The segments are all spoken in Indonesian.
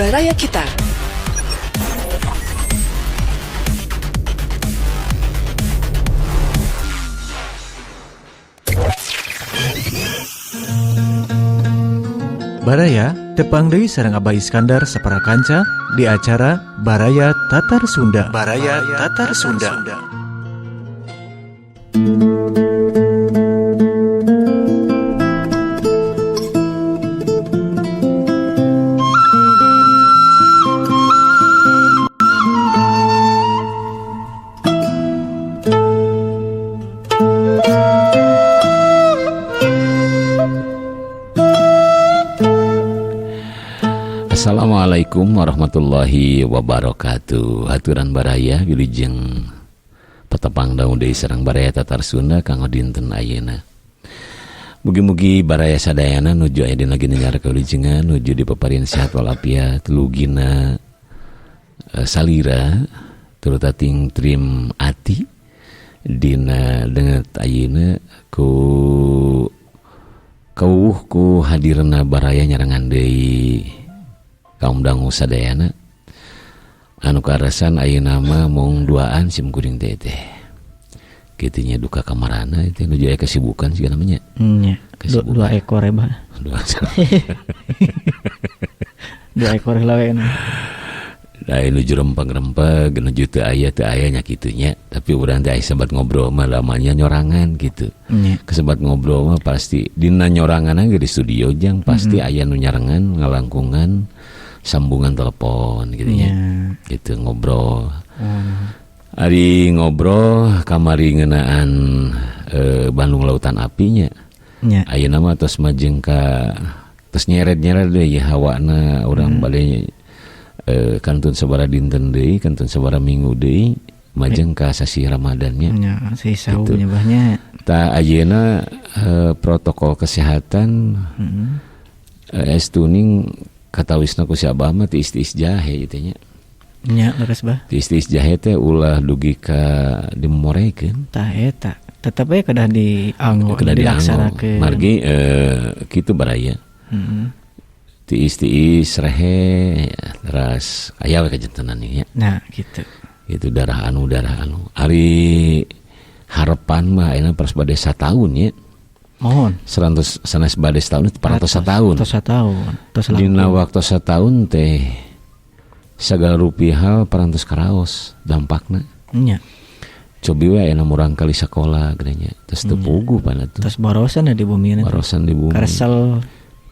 Baraya Kita. Baraya tepang deui sareng Abah Iskandar sapara kanca di acara Baraya Tatar Sunda. Baraya Tatar Sunda. Assalamualaikum warahmatullahi wabarakatuh. Haturan baraya wilujeng petepang daun deui sareng Baraya Tatar Sunda kanggo dinten ayeuna. Mugi-mugi baraya sadayana nuju aya dina ginanjar kawilujengan, nuju di paparin sehat walafiat, lugina salira turut ating trim ati dina denget ayeuna ku kawuh ku hadirna baraya nyarengan deui kaum dangu sadayana anu karasan ayeuna mah mung duaan sim kuring teh kitu nya duka kamarana itu nuju aya kesibukan siga namanya nya dua ekor ya bah dua ekor lawe da nuju rempeng-rempeng nuju teu aya nya kitu nya tapi urang teh aya sabat ngobrol mah lamanya nyorangan gitu kesebat ngobrol mah pasti dina nyorangan ge di studio jang pasti aya nu nyarengan ngalangkungan sambungan telepon gitu ya. Gitu ngobrol. Ari ngobrol kamari ngeunaan Bandung Lautan Apinya. Ayeuna mah tos majeng ka tos nyeret-nyeret deui hawana urang bade kantun sabaraha dinten deui, kantun sabaraha minggu deui majeng ka sasi Ramadannya. Nya, si sahu nyebahnya. Ta ayeuna protokol kesehatan estuning katawisna ku si Abah mah ti istis jahe gitu nya. Nya leres bah. Ti istis jahe teh ulah dugi ka dimorekeun. Tah eta tetep we kedah dianggo dilaksanakeun. Margi kitu baraya. Ti istis rehe teras aya we kajentenan nya. Nah gitu. Itu darah anu. Ari harapan mah ayeuna paras bade sataun nya. Mohon 100 sanes bade setahun 400 setahun. Dina waktu setahun teh sagala rupiah parantos karaos dampakna. Nya. Cobi we aya murang kali sakola geunya. Tos teu pugu pana tuh. Tos borosan di bumi. Borosan di bumi. Karesel.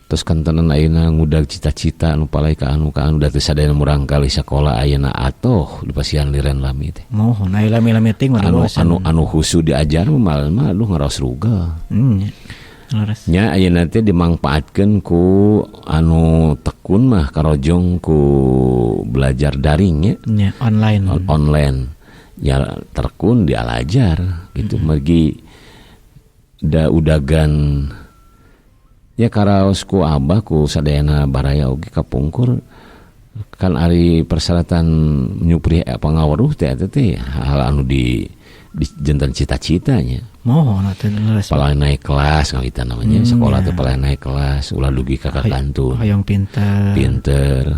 Tos kantenan ayeuna ngudag cita-cita anu palai ka anu da teu sadayana murang kali sakola ayeuna atoh dipasihan liren lami teh. Mohon aya lami-lami ting mah anu husu diajar mah aduh ngaraos ruga. Nya ayeuna teh dimangpaatkeun ku anu tekun mah karojong ku belajar daring nya. Online. Ya terkun di Al-Azhar gitu margi da udagan ya karaos ku Abah ku sadayana baraya oge kapungkur kan ari persyaratan nyupri pangaweruh teh hal anu di janten cita-citanya. Mohon atuh leres. Palain naik kelas ngawita namanya sekolah teh palain naik kelas ulah dugi ka kantun. Hayang pinter.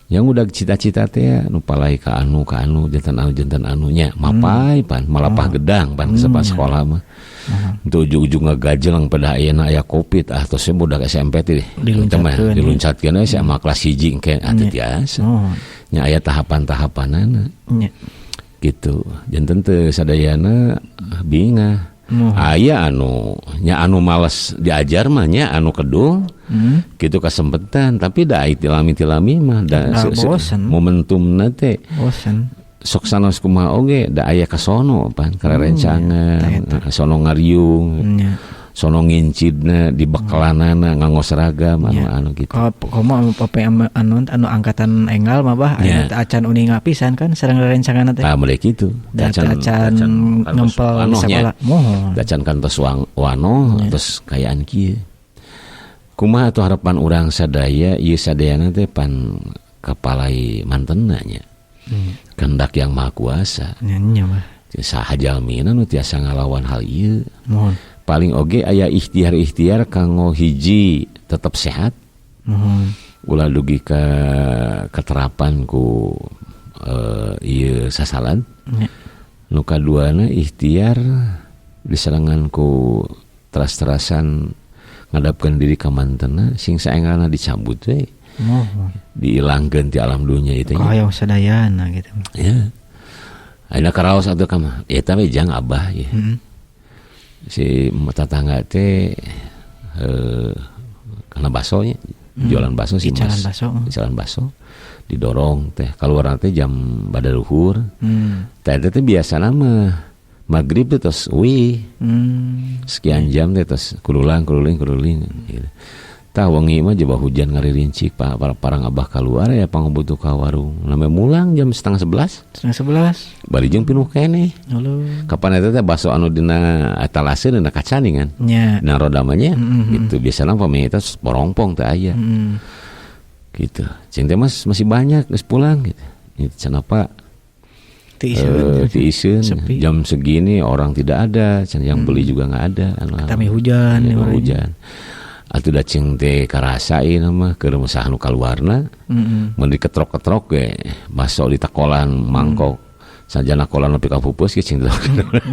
Yang udah cita-cita teh nu palai ka anu janten anunya mapai pan malapah gedang pan sepas sekolah mah. Itu ujung-ujung ngagajelang pada ayeuna aya Covid tos budak SMP teh diluncatkeun we sama kelas 1 engke atuh tiasa. Nya aya tahapan-tahapanana. Gitu. Janten teu sadayana bingah. Aya anu males diajar mah nya anu kedung. Gitu kasempetan tapi da tilami mah da momentumna teh. Bosan. Sok sanos kumaha oge da aya ka sono pan karerencangan sono ngariung sono ngincidna di bekelanana nganggo seragam anu gitu komo anu angkatan enggal mah bah aya acan uninga pisan kan sareng rerencanganna teh tah mulai kitu acan ngempel sekolah mohon acan kantos wano terus kayaan kieu kumaha atuh harapan urang sadaya ieu sadayana teh pan kapalai mantenna nya kehendak yang maha kuasa saha jalmina nu tiasa ngalawan hal ieu paling oge aya ikhtiar kanggo hiji tetap sehat ulah dugi ka keterapan ku ieu sasalan. Nu kaduana ikhtiar diserangan ku teras-terasan ngadapkeun diri ka mantenna sing saenggana dicabut we. Diilangkeun ti alam dunya itu nya. Hayang sadayana gitu. Ya. Ayeuna karaos atuh ka mah. Eta we jang abah ya. Si tetangga teh kana baso nya. Jualan baso si Mas. Jualan baso. Didorong teh keluar teh jam bada luhur. Teh biasana mah maghrib teh tos sekian jam teh tos kuruling gitu. Tah wengi mah coba hujan ngaririncik parang abah keluar ya pangobutuh ka warung. Lame mulang jam 10:30. Bari jeung pinuh keneh. Kapan eta teh baso anu dina etalase dina kacani kan. Dina roda mah nya gitu. Biasana pami eta porongpong teh aya. Gitu. Cing teh masih banyak geus pulang gitu. Itu cenapa tiiseun jam segini orang tidak ada, yang beli juga enggak ada. Tami hujan. Atuh da cing teh karasain mah keur mesah nu kaluarna. Mun diketrok-ketrok ge baso di takolan mangkok. Sajana kolan nepi ka pupus ge cing teh.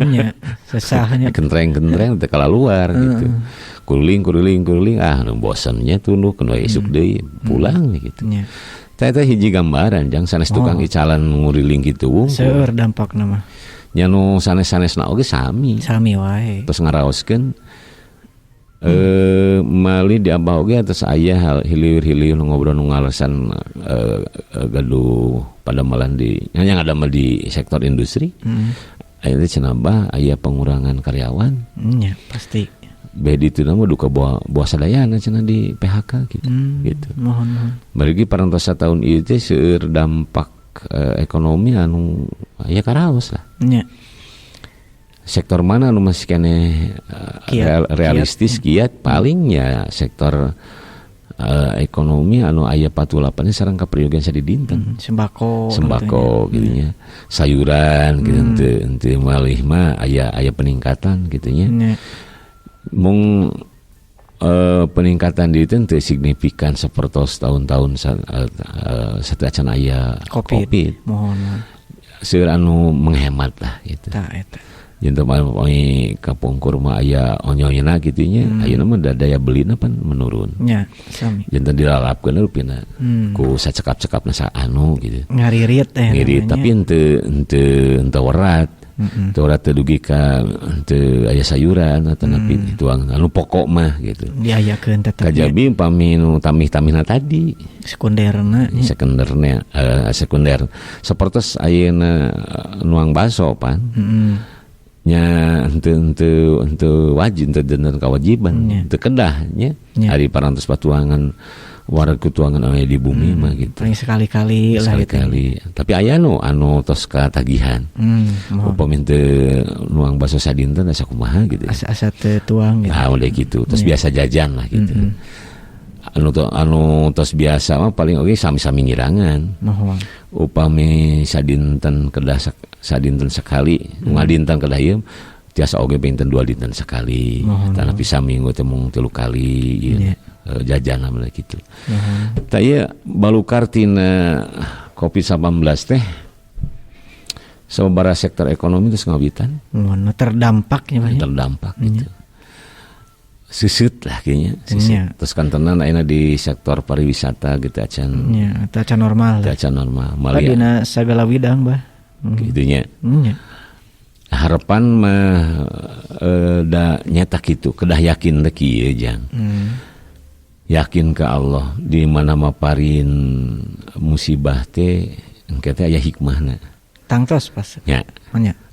Nya, sesahnya kentreng teh kalaluar gitu. Kuruling nu bosannya tuluh kena esuk deui pulang gitu. Teh hiji gambaran jang sanes tukang icalan nguriling kitu. Seueur dampakna mah. Nya nu sanes-sanesna oge sami wae. Terus ngaraoskeun mali di abah oge atas aya hal hiliur-hiliur ngobrol nu ngalesan gaduh padamelan di yang ada di sektor industri. Aya teh cenah bah aya pengurangan karyawan. Nya pasti. Bedi itu nama duka buah sadayana cenah di PHK gitu. Gitu. Mohon. Bagi parantos tahun ieu teh seueur dampak ekonomi anu aya karaos lah. Nya. Sektor mana anu masih kene realistis kiat palingnya sektor ekonomi anu aya patulapan sareng kapriyogan sadidinten. Sembako gitu nya. Sayuran gitu henteu malih mah aya peningkatan gitu nya. Mung peningkatan di itu teu signifikan sapertos tahun-tahun sateacan aya Covid. Mohon. Seueur anu menghemat lah gitu. Tah eta. Jeung poe kapungkur mah aya onyoyna kitu nya, ayeuna mah daya belina pan menurun. Nya, sami. Jeung dilalapkeun rupina ku sacekap-cekapna sa anu gitu. Ngaririt teh. Ngaririt tapi henteu werat. Turat tedugi ka teu aya sayuran atau napi tuang anu pokok mah gitu. Diayakeun tetep. Kajabi upami nu tamih-tamihna tadi. Sekunderna. Sekunder. Sapertos ayeuna nuang baso pan. Nya henteu wajib henteu deuneur kawajiban. Teu kedah nya. Ari parantos patuangan wareg kutuangan aya di bumi mah gitu. Paling sekali-kali lah gitu. Tapi aya anu tos katagihan. Upami teu nuang baso sadinten asa kumaha gitu. Asa teu tuang gitu. Nah, udah gitu. Terus biasa jajan lah gitu. Anu tos biasa mah paling oge sami-sami ngirangan. Upami sadinten kedah sadinten sekali, ngadinten kedah ieu tiasa oge pinten 2 dinten sekali. Tanapi saminggu teh mung 3 kali gitu. Jajan lah gitu. Taya balukar tina COVID-19 teh sababaraha sektor ekonomi terus ngawitan. Terdampaknya banyak. Terdampak gitu. Sisut lah kayaknya. Terus kan tenan ayeuna di sektor pariwisata gitu acan. Nya, acan normal. Acan normal. Dina sagala bidang bah. Gitunya. Harapan mah da nyata kitu, kedah yakin teh kieu jang. Yakin ke Allah di mana maparin musibah teh engke teh aya hikmahna. Tangtos pas. Nya.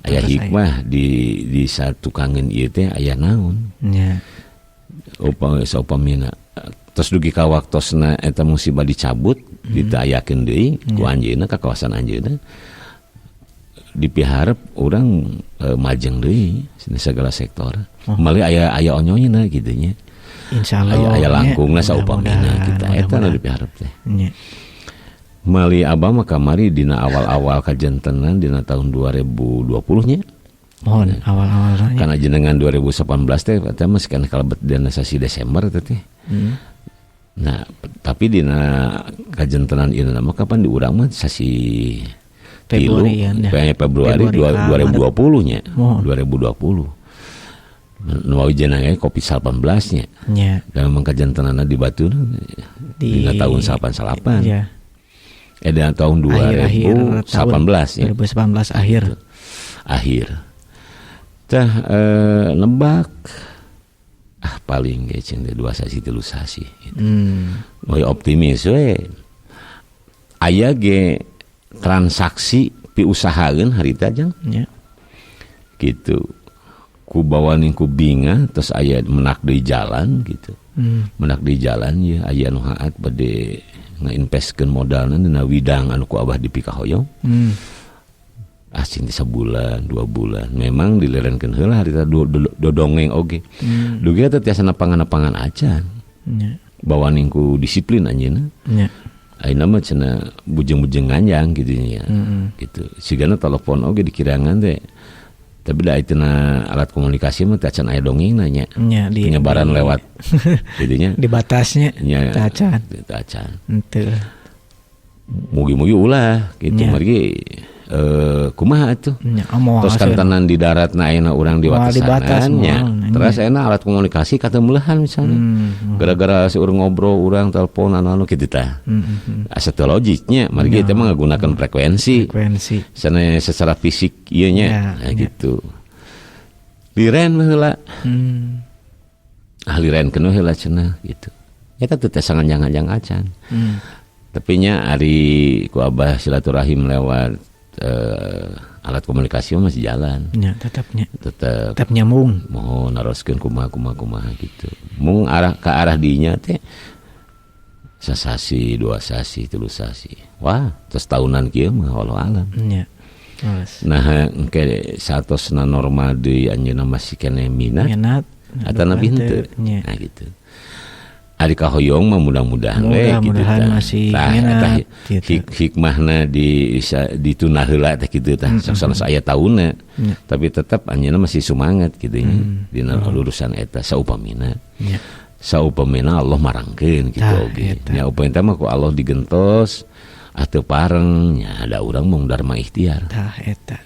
Aya hikmah di satu kangen ieu teh aya naon. Nya. Upamina terus dugi ka waktosna eta musibah dicabut ditayakeun deui ku anjeunna ka kawasan anjeunna. Dipiharep urang majeng deui segala sektor. Mali aya onyoyna kitu nya. Insyaallah aya langkungna saupamina kita eta nu dipiharep teh. Mali abah mah kamari dina awal-awal kajentenan dina tahun 2020 nya. Mohon awal-awal. Kana jenengan 2018 teh eta mah sikeun kalebet dina sasi Desember teh. Nah, tapi dina kajentenan ieu mah kapan di urang mah sasi tilu Februari 2020 nya. 2020. Nu wijena kopi 18 nya. Nya. Dan memang kajentenana di Batur di tahun 88. Iya. Di tahun 2018 ya. 2018 akhir. Tah nebak paling ge cing 2 sasi 3 sasi gitu. Moy optimis we. Aya ge transaksi pi usahakeun harita jang. Ya. Gitu. Ku bawaning ku binga terus aya menak deui jalan gitu. Menak deui jalan ya aya nu haat bade ngainvestkeun modalna dina widang anu ku Abah dipikahoyong. Asing di sebulan 2 bulan memang dilerenkeun heula harita dodongeng oge. Dugi teh tiasa napangan-napangan acan. Nya. Bawaning ku disiplin anjeunna. Nya. Ayeuna mah cenah bujeng-bujeng nganjang gitu nya. Gitu. Sigana telepon oge dikirangan teh. Tapi da ayeuna alat komunikasi mah teh acan aya dongengna nya. Nya penyebaran lewat jadinya di batasnya nya acan. Henteu. Mugi-mugi ulah gitu margi kumaha atuh. Terus kantanan di darat na ayeuna urang di watasannya. Terus ayeuna alat komunikasi katemeulehan misalnya. Gara-gara seueur ngobrol urang telepon anu kitu tah. Asa teu logiknya margi teh mah ngagunakeun frekuensi. Sana secara fisik ieu nya gitu. Liren heula. Ahli ren keun heula cenah gitu. Eta teh sanganjang-anjang acan. Tapi nya ari ku Abah silaturahim lewat alat komunikasi masih jalan. Ya, tetap nyambung. Mohon naroskeun kumaha gitu. Mung arah ke arah dinya teh sasasi, 2 sasi, 3 sasi. Wah, terus tahunan kieu mah wallahu alam. Nya. Nah, engke satosna normal deui anjeunna masih keneh minat. Atana henteu. Nah gitu. Ari kahoyong mah mudah-mudahan we gitu tah. Masih minat gitu. Hikmahna dituna heula teh kitu tah. Saksana aya taunna. Tapi tetap anjeunna masih semangat kitu nya. Dina lulusan eta saupamina. Saupamina Allah marangkeun kitu oge. Nya upamina mah ku Allah digentos atuh pareng nya ada urang mung dharma ikhtiar. Tah eta.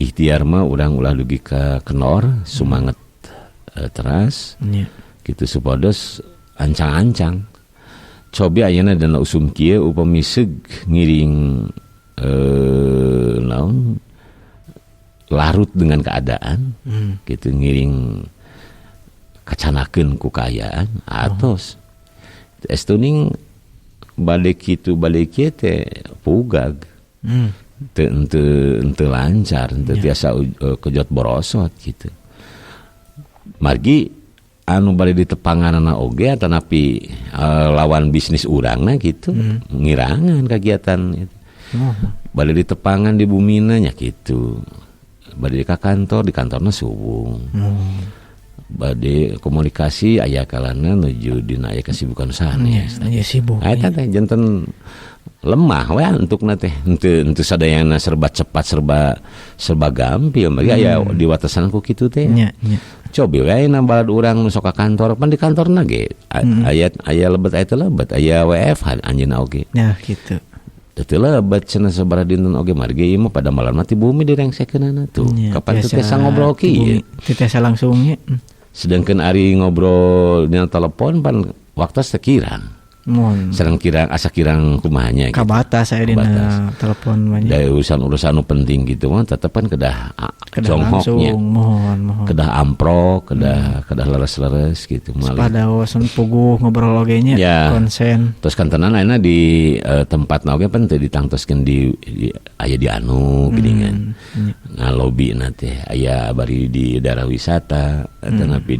Ikhtiar mah urang ulah dugi ka kenor sumanget teras. Kitu supados ancang-ancang. Cobi ayeuna dana usum kieu upami seug ngiring naon larut dengan keadaan. Gitu ngiring kacanakeun ku kaayaan atos. Estuning balik kitu balik kieu teh pugag. Teu lancar, teu tiasa kejot borosot gitu. Margi anu bari ditepanganana oge atanapi lawan bisnis urangna gitu ngirangan kegiatan itu. Bari ditepangan di bumina nya gitu. Bari ka kantor di kantorna subung. Bade komunikasi aya kalana nuju dina aya kasibukan sanes. Aya sibuk. Eta teh janten lemah we antukna teh henteu sadayana serba cepat serba gampil mari aya di watasan ku kitu teh. Cobi we ayeuna balad urang nu sok ka kantor pan di kantorna ge aya lebet aya WFH anjeunna oge. Nah kitu. Teu lebet cenah sabaraha dinten oge margi ieu mah pada malam mah ti bumi direngsekeunana tuh. Kapan teu tiasa ngobrol kieu. Teu tiasa langsung nya. Sedangkan ari ngobrol dina telepon pan waktos teu kirang. Sareng asa kirang kumahanya gitu. Kabatas saya dina telepon banyak. Dari urusan nu penting gitu mah tetepan kedah jonghoknya. Mohon. Kedah amprok, kedah leres-leres gitu. Pada wasan puguh ngobrol oge nya konsen. Terus kan tenan ayeuna di tempatna oge pan teu ditangtoskeun di aya di anu geuningan. Ngalobina teh aya bari di daerah wisata atanapi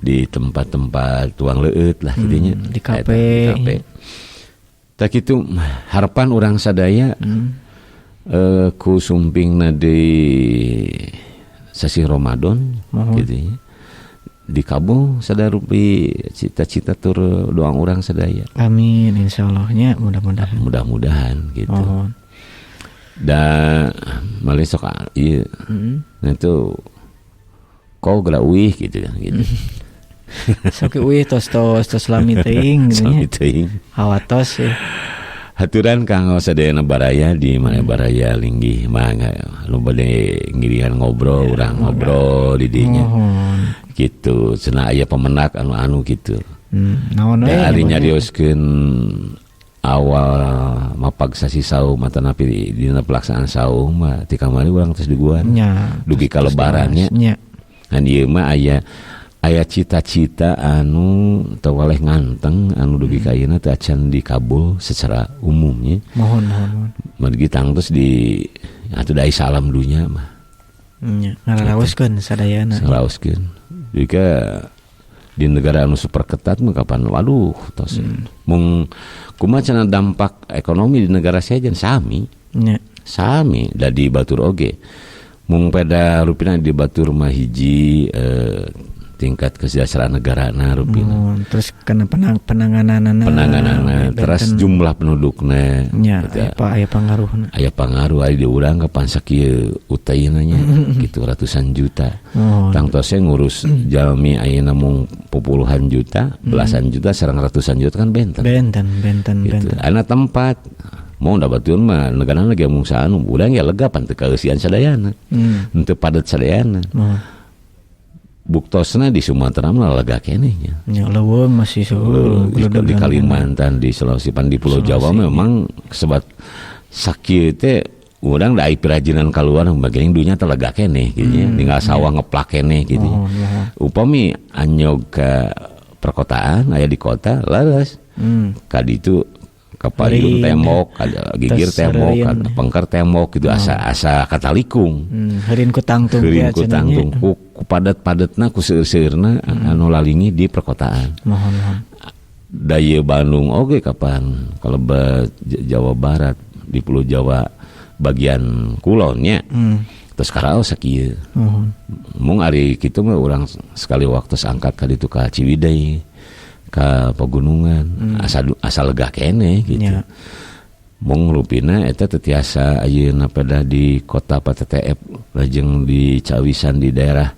di tempat-tempat tuang leueut lah kitu nya di kafe. Tak kitu harapan urang sadaya ku sumpingna di sasi Ramadan gitu nya dikabul sadarupi cita-cita tur doang urang sadaya. Amin insyaallah nya mudah-mudahan gitu. Da malih sok ieu. Nah itu kau geura uih gitu kan gitu. Sok wih tos lami teuing gitu nya. Hawatos ya. Haturan kanggo sadayana baraya di mana baraya linggih mangga lu bade ngirian ngobrol urang ngobrol di dinya. Gitu cenah aya pemenak anu gitu. Naon we? Da ari nyarioskeun awal mapag sasi saum mata napi dina pelaksanaan saum mah ti kamari urang tos diguan. Dugi ka lebaran nya. Ngan ieu mah aya cita-cita anu teu waleh nganteng anu dugi ka ayeuna teu acan dikabul secara umumnya. Mohon. Margi tangtos di atuh dai salam dunya mah. Nya, ngararaoskeun sadayana. Ngararaoskeun. Jika di negara anu super ketat mah kapan waduh tos. Mung kumaha cenah dampak ekonomi di negara saya jan sami. Nya. Sami da di batur oge. Mung pada rupina di batur mah hiji tingkat kesejahteraan negara rupina. Terus kena penangananana terus jumlah pendudukna nya aya pangaruhna. Aya pangaruh aya di urang kapan sakieu utaina nya gitu ratusan juta. Tangtosnya ngurus jalmi ayeuna mung puluhan juta, belasan juta, sareng ratusan juta kan benten. Gitu. Ana tempat mau dabatun mah negana lagi mung saanu urang ya lega pan teu kaeusian sadayana. Henteu padet sadayana. Buktosna di Sumatera mah lega keneh nya. Nya leuweung masih di Kalimantan, di Sulawesi, pan di Pulau Jawa memang sebat sakieu teh urang da ai pirajinan kaluar bagian dunya teh lega keneh kitu nya. Tinggal sawah ngeplak keneh kitu. Upami anyog ka perkotaan aya di kota leres. Ka ditu kapayun tembok, gigir tembok, pengker tembok gitu asa katalikung. Heureun ku tangtung ku padat-padatna ku seueur-seueurna anu lalingi di perkotaan. Mohon. Daya Bandung oge kapan kalebet Jawa Barat di Pulau Jawa bagian kulon nya. Terus karaos sakieu. Mung ari kitu mah urang sekali waktu angkat ka ditu ka Ciwidey. Ka pegunungan asal lega keneh gitu. Mung rupina eta teu tiasa ayeuna pada di kota PTTF lajeng di Cawisan di daerah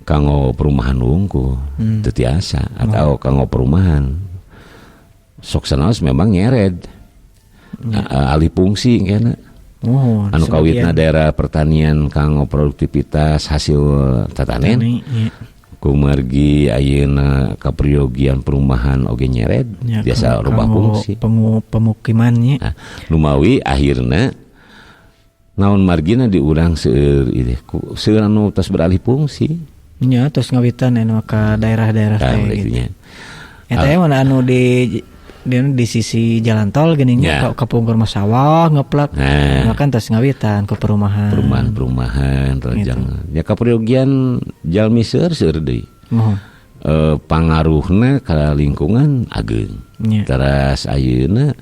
kanggo perumahan unggul teu tiasa atau kanggo perumahan sok sanaos memang nyered alih fungsi kena. Anu kawitna daerah pertanian kanggo produktivitas hasil tatanen. Kumargi ayeuna kapriogian perumahan oge nyeret biasa rubah fungsi pemukimannya. Lumawi akhirna naon margina diurang seueur ieu seueur anu tos beralih fungsi nya tos ngawitan anu ka daerah-daerah teh gitu. Eta mana anu di sisi jalan tol geuning nya kapungkur mah sawah ngeplak makan tos ngawitan ke perumahan rajang ya kapriogian jalmi seueur deui pangaruhna ka lingkungan ageung teras ayeuna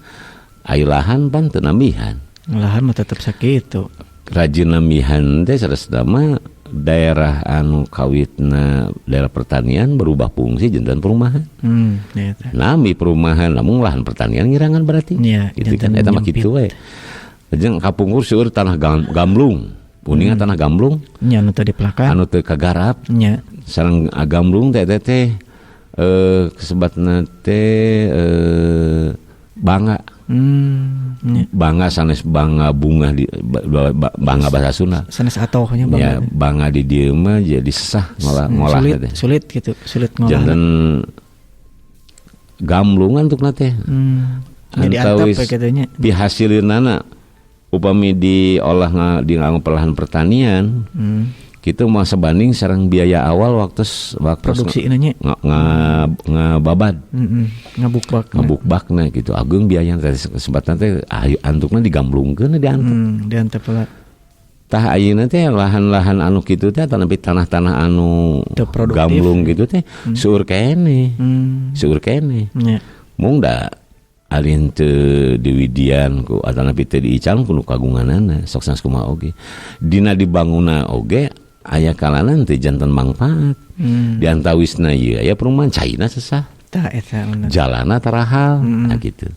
aya lahan pan teu nambihan lahan mah tetep sakitu rajin nambihan teh saresna mah daerah anu kawitna daerah pertanian berubah fungsi jantan perumahan. Nami perumahan namun lahan pertanian ngirangan berarti. Gitu kan eta mah kitu we. Jeung kapungkur seueur tanah gamblung. Kuningan tanah gamblung. Nya anu teu dipelakan. Anu teu kagarap. Nya. Sareng gamblung teh kesebatna teh bangga. Bangga sanes bangga bunga di bangga bahasa Sunda. Sanes atohnya bangga. Ya, bangga di dieu mah jadi sesah ngolah teh. Sulit ngolah. Janten gamblungan tukna teh. Jadi antep katanya. Di hasilinana upami diolah di nganggo pertanian. Kitu mah sebanding sareng biaya awal waktu produksi nya ngababad ngabukbakna gitu ageung biaya kesempatan teh antukna digamblungkeun diantep heula tah ayeuna teh lahan-lahan anu kitu teh tanah-tanah anu gamblung gitu teh seueur keneh mung da alin teu diwidian ku atanapi teu diical ku nu kagunganana sok sanes kumaha oge dina dibangunna oge aya kalana teu janten mangpaat diantawisna ieu aya perumahan caina sesah tah eta jalana tarahal gitu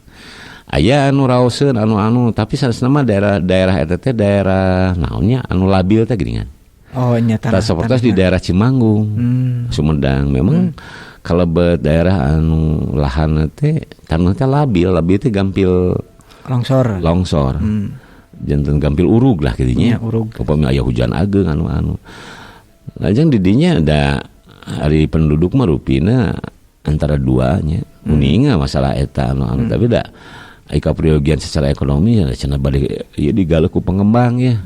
aya anu raoseun anu tapi sanesna mah daerah eta teh daerah naonnya anu labil teh geuningan Oh, nya tanah seperti di daerah Cimanggung, Sumedang. Memang kalau daerah anu lahan teh tanah teh labil teh gampil longsor. Jantan gampil urug lah kidinya. Upami aya hujan ageng anu. Lajeng didinya ada hari penduduk mah rupina antara duanya. Uninga masalah eta anu tapi da ika priyogian secara ekonomi ya cenah balik ieu digale ku pengembang ya.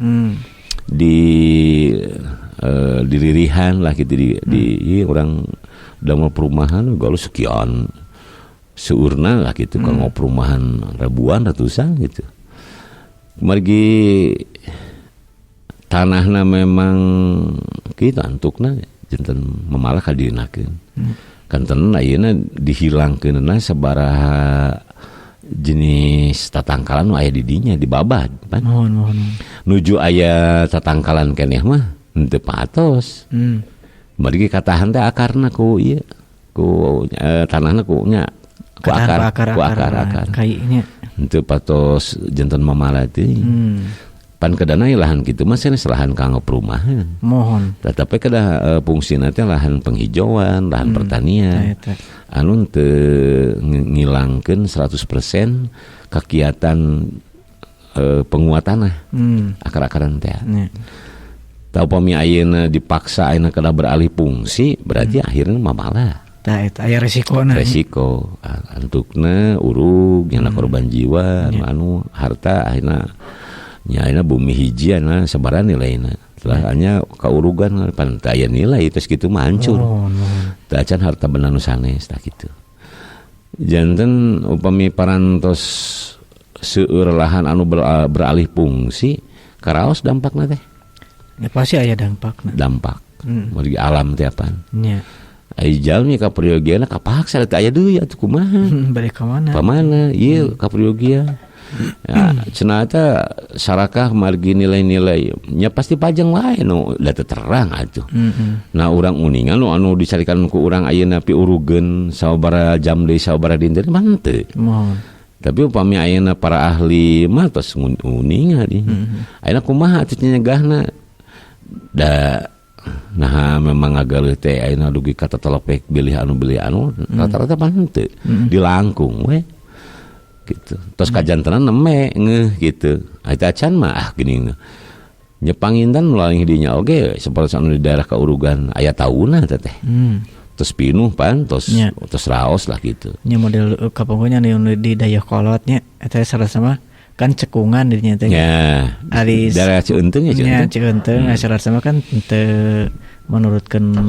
Diririhan lah gitu di orang udah mau perumahan galu sekian seurna lah gitu kalau perumahan ribuan ratusan gitu. Margi tanahna memang kita antukna janten memalah kadinakeun. Kanten ayeuna dihilangkeunna sabaraha jenis tatangkalan aya di dinya dibabad pan. Mohon. Nuju aya tatangkalan keneh mah henteu patos. Margi katahan teh akarna ku ieu ku tanahna ku nya ku akar kayaknya henteu patos janten mamala teh. Pan kedana lahan kitu mah sanes lahan kanggo perumahan. Mohon. Tetapi kedah fungsina teh lahan penghijauan, lahan pertanian. Anu teu ngilangkeun 100% kegiatan penguatan akar-akaran teh. Tau pami ayeuna dipaksa ayeuna kada beralih fungsi berarti akhirnya mamalah. Tah eta aya resikona. Resiko antukna urug nyana korban jiwa anu harta akhirna nya bumi hiji ana sabaran nilaina. Hanya kaurugan pan teu aya nilai terus kitu mah hancur. Teu acan harta benda nu sanes tah kitu. Janten upami parantos seueur lahan anu beralih fungsi karaos dampakna teh. Ya pasti aya dampakna. Dampak. Bagi alam teh apaan? Nya. Ai jalmi ka priyogiana kapaksa teh aya deui atuh kumaha? Balik ka mana? Pamana? Ieu ka priyogia. Ya, cenah eta sarakah margi nilai-nilai nya pasti pajang wae nu da terang atuh. Nah urang uningan anu dicarikan ku urang ayeuna pi urugeun sababaraha jam deui sababaraha dinten mah teu. Tapi upami ayeuna para ahli mah tos uningan di. Ayeuna kumaha atuh nyegahna? Da nah memang agak teh ayeuna dugi kata telepek bilih anu rata-rata pan teu dilangkung we. Gitu. Terus kajantenan neme ngeuh gitu. Eta acan mah gini nya panginten melalui dinya oge seperti anu di daerah kaurugan aya tauna teh. Terus pinuh pan terus raos lah gitu. Nya model kapungnya di Dayakolot nya eta sarasa mah kan cekungan dinya teh. Ya. Ari daerah Cieunteng ya Cieunteng sarasa mah kan teu menurutkeun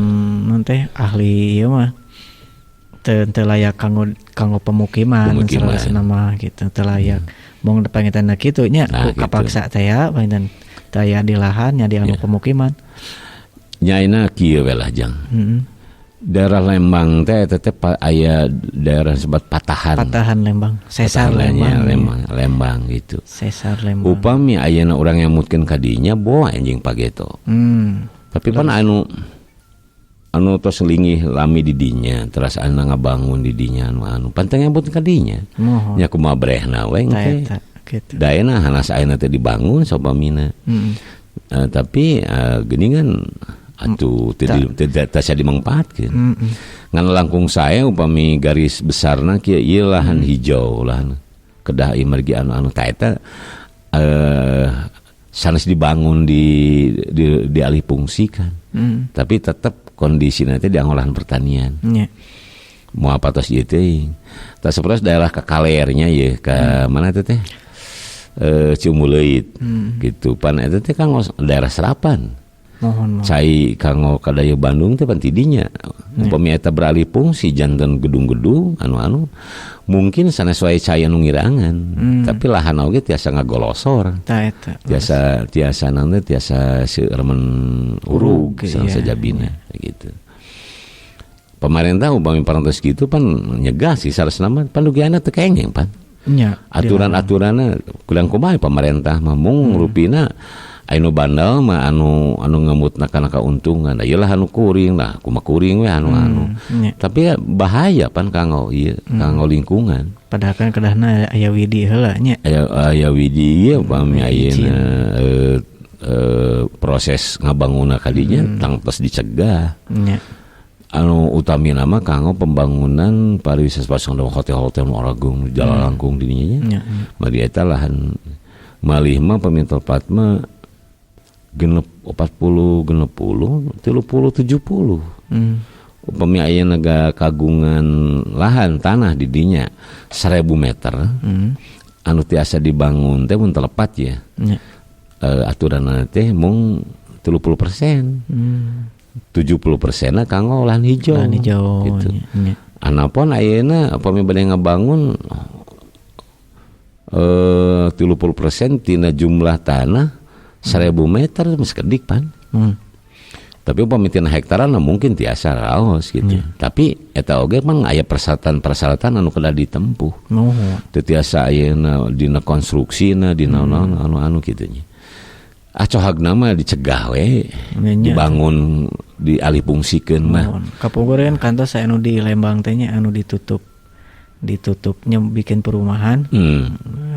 teh ahli ieu mah teu layak kanggo pemukiman sareng nama gitu teu layak. Mong pangitanna kitu nya kapaksa teh ya pangitan teu aya di lahan nya di anu pemukiman. Nyaina kieu we lah jang. Daerah Lembang teh aya daerah sebat Patahan Lembang, Sesar Lembang gitu. Sesar Lembang. Upami ayeuna urang nyamutkeun ka dinya boa anjing pageto. Tapi pan anu tos lingih lami di dinya terus anu ngabangun di dinya anu pantang nyambut ka dinya nya kumaha brehna we engke kitu daena hanas ayeuna teh dibangun sopamina tapi geuningan atuh teu tasa dimangpaatkeun ngan langkung sae upami garis besarna kieu ieu lahan hijau lahan kedah ieu margi anu ta eta sanes dibangun di alih fungsikan tapi tetap kondisinya itu di angolahan pertanian. Mau apa tos ieu teh? Tak seperti daerah ka Kalernya ya, ka mana itu teh? Ciumuleuit. Gitu. Pan eta teh kanggo daerah serapan. Cai kanggo ka daya Bandung teh pan tidinya. Upami eta beralih fungsi janten gedung-gedung anu mungkin sanes wae cai anu ngirangan. Tapi lahan oge tiasa ngagolosor. Tiasa nanti tiasa seuremen urug sajabina gitu. Pemerintah upami parantos kitu pan nyegah sih saresna mah pan dugiana teu kengeng pan. Aturan-aturanna kulang kumaha pemerintah mah mung rupina anu bandal mah anu ngemutna kana kauntungan. Iyalah anu kuring lah, kumaha kuring we anu. Tapi bahaya pan kanggo ieu kanggo lingkungan. Padahal kan kedahna aya widi heula nya. Aya widi ieu upami ayeuna proses ngabangunna kadinya tangtos dicegah. Anu utami nama kanggo pembangunan pariwisata pasang hotel-hotel nu Oragung Jalan Langkung dininya. Mari eta lahan malih mah pemintal patma genep 40 genep 30 70. Upami aya naga kagungan lahan tanah di dinya 1000 meter. Anu tiasa dibangun teh mun telepat ya. Aturanna teh mung 30%. 70% kanggo lahan hijau. Lahan hijau gitu. Anapun ayeuna upami bade ngabangun 30% tina jumlah tanah 1000 meter geus kedik pan. Tapi upami tina hektaran mungkin tiasa raos gitu. Tapi eta oge mang aya persyaratan anu kudu ditempuh. Teu tiasa ayeuna dina konstruksina dina anu kitu nya. Acohagna mah dicegah we, dibangun dialihfungsikeun mah. Kapunggureun kantos anu di Lembang teh nya anu ditutupnya bikin perumahan,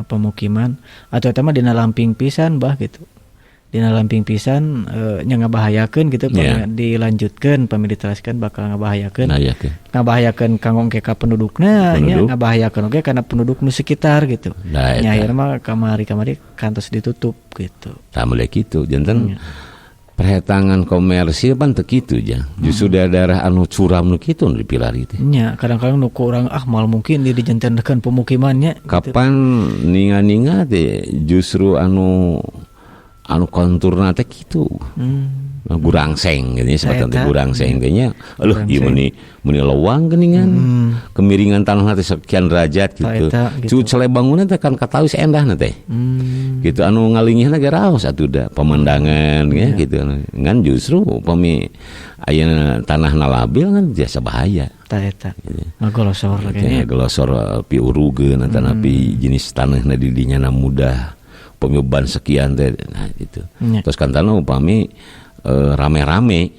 pemukiman atau eta mah dina lamping pisan bah gitu. Dina lamping pisan nya ngabahayakeun gitu dilanjutkeun pami diteraskeun bakal ngabahayakeun kanggo engke ka pendudukna nya ngabahayakeun oge kana penduduk nu sekitar gitu. Nya akhirna mah kamari kantos ditutup gitu. Tah mulai kitu janten perhetangan komersil pan teu kitu ja. Justru daerah anu curam nu kitu nu dipilari teh. Nya kadang-kadang nu kurang mal mungkin dijentenkeun pemukimannya. Kapan gitu. Ninga-ninga teh justru anu konturna teh kitu. Gurangseng gitu seperti teh gurangseng teh nya. Aduh ieu meni leuwang geuningan. Kemiringan tanah teh sekian derajat gitu. Cu cele bangunan teh kan katawis endahna teh. Gitu anu ngalinggihna ge raos atuh da pemandangan ya gitu. Ngan justru upami aya tanahna labil kan biasa bahaya. Eta ngagolosor ge. Ngagolosor piurugeun antana pi jenis tanahna di dinya na mudah. Pembeban sekian teh nah gitu. Terus kantana upami rame-rame.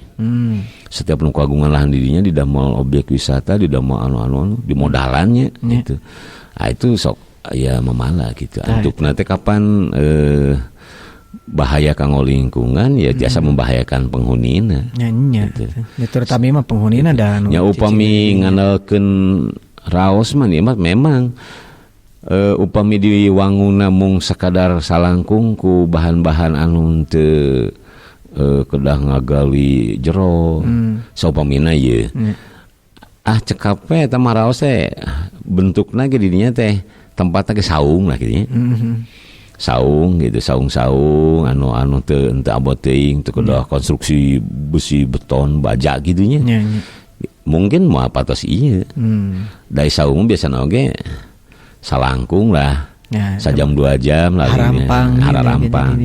Setiap nu kagungan lahan dirinya didamel objek wisata, didamel anu-anu di modalannya gitu. Ah itu sok ya memala gitu. Antuk nanti kapan bahaya kanggo lingkungan ya biasa membahayakan penghunina. Nya gitu. Terutama mah penghunina dan nya upami nganalkeun raos mah memang upami diwangun mung sekadar salangkung ku bahan-bahan anu teu kedah ngagali jero saupamina ieu cekap we eta mah raos teh bentukna ge di dinya teh tempatna ge saung lah kitu nya saung gitu saung-saung anu teu abot teuing teu kedah konstruksi besi beton baja kitu nya mungkin moal patos ieu dai saung biasana oge salangkung lah sajam 2 jam lah harampang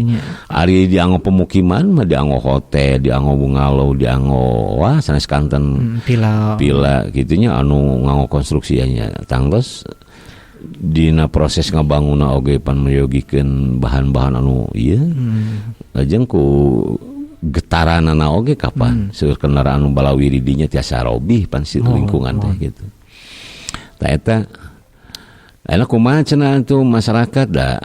ari dianggo pemukiman mah dianggo hotel dianggo bungalow dianggo sanes kanten pila gitunya anu nganggo konstruksinya tangtos dina proses ngabangunna oge pan meyogikeun bahan-bahan anu ieu lajeng ku getaranana oge kapan seueur kendaraan anu balawiri dinya tiasa robih pan si lingkungan teh gitu tah eta aya kumaha cenah tu masyarakat da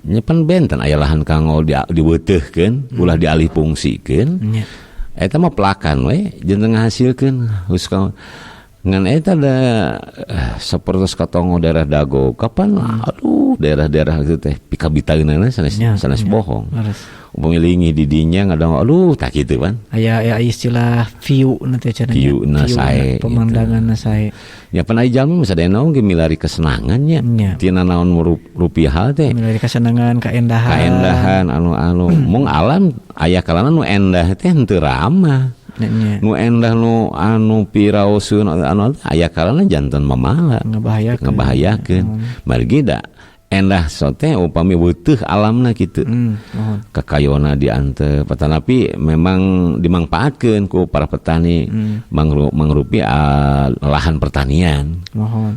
nyepan benten aya lahan kanggo diweuteuhkeun ulah dialihfungsikeun eta mah pelakan we jeung ngahasilkeun ngan eta da sapertos katongo daerah Dago kapan aduh daerah-daerah itu teh pikabitaeunana sanes bohong upami linggih di dinya ngadang aduh tak kitu kan aya istilah view na teh cenah view na sae pemandanganna sae ya pan aya jalmi mah sadaya naon ge milari kesenangan nya tina naon rupiah teh milari kesenangan kaendahan anu mung alam aya kalana nu endah teh henteu ramah nu endah nu anu piraoseun anu aya kalana janten mamala ngabahayakeun margi da endah sote upami weutuh alamna kitu kakayona diantep patanapi memang dimanfaatkeun ku para petani mangrupi lahan pertanian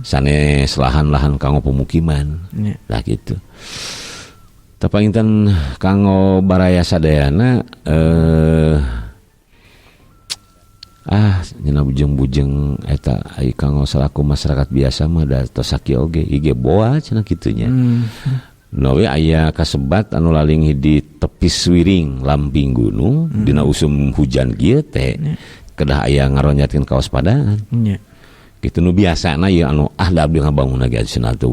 sanes lahan-lahan kanggo pemukiman lah gitu tapanginten kanggo baraya sadayana cenah bujeng-bujeng eta ai kanggo salaku masyarakat biasa mah da tos sakieu oge ige boa cenah kitu nya. Nawe aya kasebat anu laling di tepi swiring lamping gunung dina usum hujan kieu teh kedah aya ngaronyatkeun kawaspadaan. Gitu nu biasana ya anu da abdi ngabangun lagi cenah teh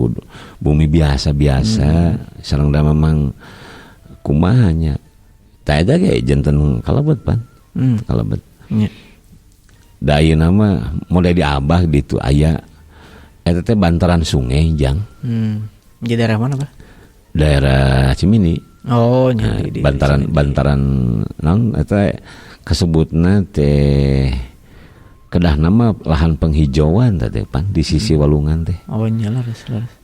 bumi biasa-biasa sareng da memang kumaha nya. Tah eta ge janten kalebet pan. Kalebet. Da ayeuna mah model di Abah ditu aya eta teh bantaran sungai jang. Di daerah mana, Pak? Daerah Cimindi. Oh, bantaran naon eta kasebutna teh kedah nama lahan penghijauan teh pan di sisi walungan teh. Oh, nya laras.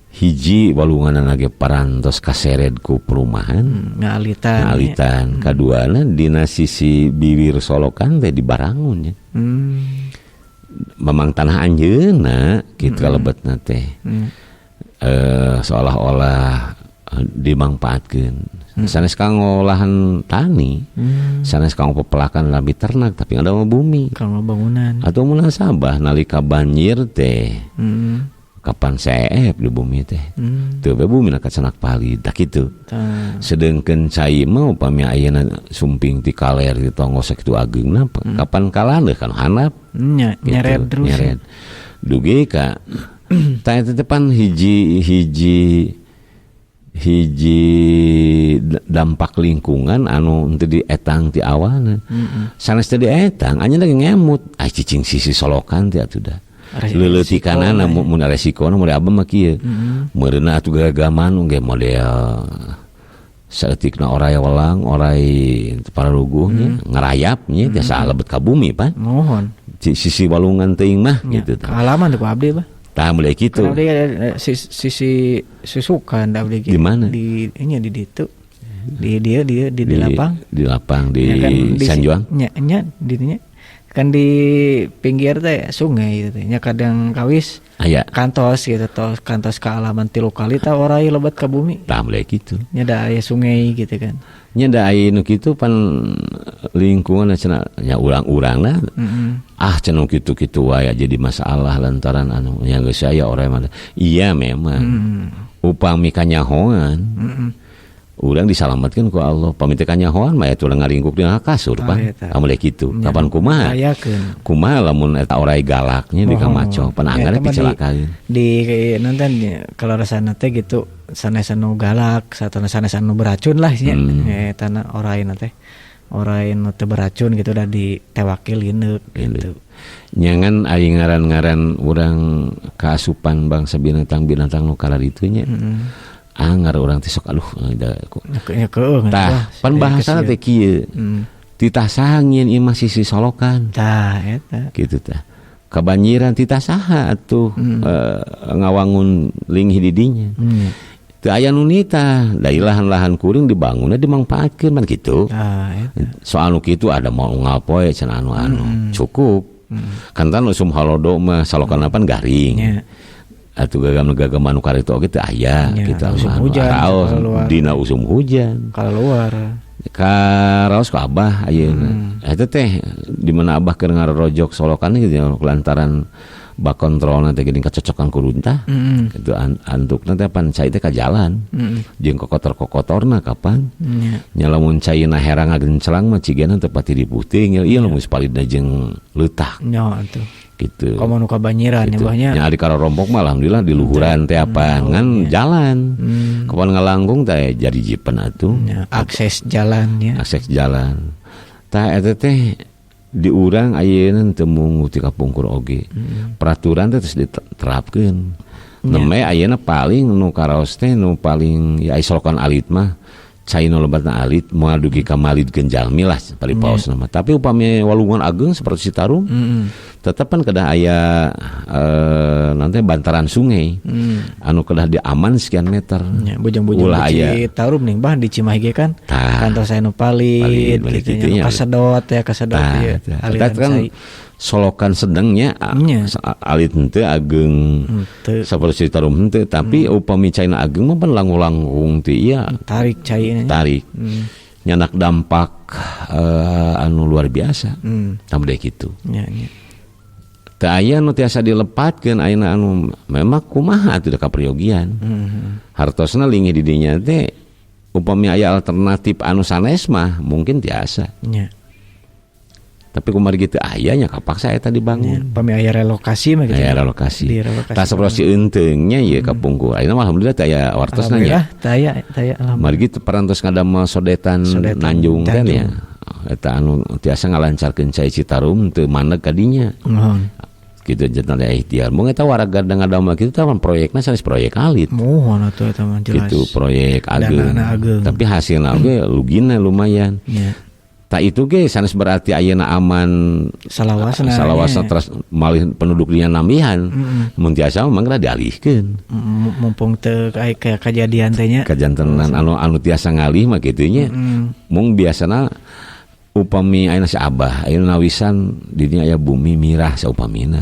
Hiji walungan lagi parantos kaseret ku perumahan. Ngalitan. Kaduana dina sisi bibir solokan teh di Barangun nya. Memang tanah anjeunna kitu kalebetna teh. Seolah-olah dimanfaatkeun. Sanes kanggo lahan tani, sanes kanggo pepelakan labi ternak, tapi ada mah bumi. Kanggo bangunan. Atau munasabah nalika banjir teh. Kapan seep di bumi teh. Teu bae bumi na kacanak palid da kitu. Sedengkeun cai mah upami ayeuna sumping ti kaler di tongos sakitu ageungna kapan kalana kan hanap. Nyeret terus. Nyeret. Dugi ka tah eta teh pan hiji dampak lingkungan anu teu dietang ti awalna. Sanes teu dietang anya lagi ngemut cicing sisi solokan teh atuh da. Leuleuti kanana mun resikona model abah mah kieu. Meureunna atuh gagaman ge model saeutikna oray welang, oray pararuguh nya ngarayap nya tiasa lebet ka bumi pan. Mohon. Sisi walungan teuing mah gitu tah. Halaman teh ku abdi, Pak. Tah mulai kitu. Abdi sisi susukan abdi di mana? Di ditu. Di lapang. Di lapang di Sanjuang. Nya di dinya. Kan di pinggir teh sungai gitu teh. Nya kadang kawis aya kantos gitu kantos ka halaman 3 kali tah oray lebat ka bumi. Tah mulai kitu. Nya da aya sungai gitu kan. Nya da aya nu kitu pan lingkungan cenah nya urang-urangna. Cenah kitu-kitu wae jadi masalah lantaran anu nya geus aya oray mah. Iya memang. Upami kanyahoan. Urang disalamatkeun ku Allah. Pami teh kanyahoan mah eta urang ngalingkuk dina kasur pan. Amule kitu. Kapan kumaha? Kumaha lamun eta oray galaknya di kamaco pan anggar dicelakaan. Di nonton kalau rasana teh gitu sanes anu galak, satana sanes anu beracun lah nya. Eta oray teh. Oray nu teu beracun gitu udah ditewakil geundeuk gitu. Nyangan aya ngaran-ngaran urang kaasupan bangsa binatang-binatang nu kala ditu nya. Anggar orang teh sok aduh tah pan bahasana teh kieu titah sangieun ieu mah sisi solokan tah eta kitu tah kabanjiran titah saha atuh ngawangun linggih di dinya teu aya nu nitah da lahan-lahan kuring dibangunna dimangpaatkeun man kitu soal nu kitu ada mau ngapoe cenah anu cukup kantan usum halodo mah salokan pan garing atuh gagam anu karito oge teu aya kita usum hujan dina usum hujan kaluar karaos ka Abah ayeuna eta teh di mana Abah keur ngarojok solokan gitu lantaran bak kontrolna teh geuning kacocokan ku runtah kitu antukna teh pan cai teh ka jalan jeung kokotor-kokotorna kapan nya lamun caina herang ngagencelang mah cigana teu pati diputih ieu lamun palidna jeung leutak nya atuh gitu. Komo nu kabanjiran gitu. Nya nya di karompok mah alhamdulillah di luhuran teh apa ngan jalan. Kapan ngalanggung teh jadi jipen atuh. Akses jalannya. Akses jalan. Tah eta teh di urang ayeuna teu mungu ti kapungkur oge. Peraturan teh terus diterapkeun. Neme ayeuna paling nu karaos teh nu paling ya isolokan alit mah cai nu lebatna alit moal dugi ka malidkeun jalmi lah paling paosna mah. Tapi upami walungan ageng seperti Citarum tetep kan kedah aya nanti bantaran sungai anu kedah di aman sekian meter bujang-bujang di Citarum nih bah di Cimahi kan kantor saya nu palid gitu nya kasedot ya aliran kan solokan sedengnya alit henteu ageng saperti Citarum henteu tapi upami caina ageng mah pan langgung ti ieu tarik caina tarik nyanak dampak anu luar biasa tambah kitu teu aya nu tiasa dilepatkeun ayeuna anu memang kumaha atuh da kapriyogian. Hartosna linggih di dinya teh upami aya alternatif anu sanes mah mungkin tiasa. Tapi kumaha gitu aya nya kapaksa eta dibangun. Upami aya relokasi mah gitu. Aya relokasi. Tah saprosi euteungnya ieu kapungkur. Ayeuna mah alhamdulillah teh aya wartosna nya. Teh aya alhamdulillah. Mari gitu parantos ngadamel sodetan Nanjung kan ya. Eta anu tiasa ngalancarkeun cai Citarum teu maneg ka dinya. Gitu jantan aya ikhtiar. Mun eta warga ngadamel kitu teh proyekna sanes proyek alit. Mohon atuh eta mah jelas. Gitu proyek ageung. Tapi hasilna ge lugina lumayan. Tak itu ge sanes berarti ayeuna aman salawasna terus malih penduduk dinya nambihan. Mun tiasa mangga dialihkeun. Mumpung teu kayak kejadian teh nya. Kajantenan anu tiasa ngalih mah kitu nya. Mung biasana upami ayeuna si Abah, ayeuna nawisan di dinya aya bumi mirah saupamina.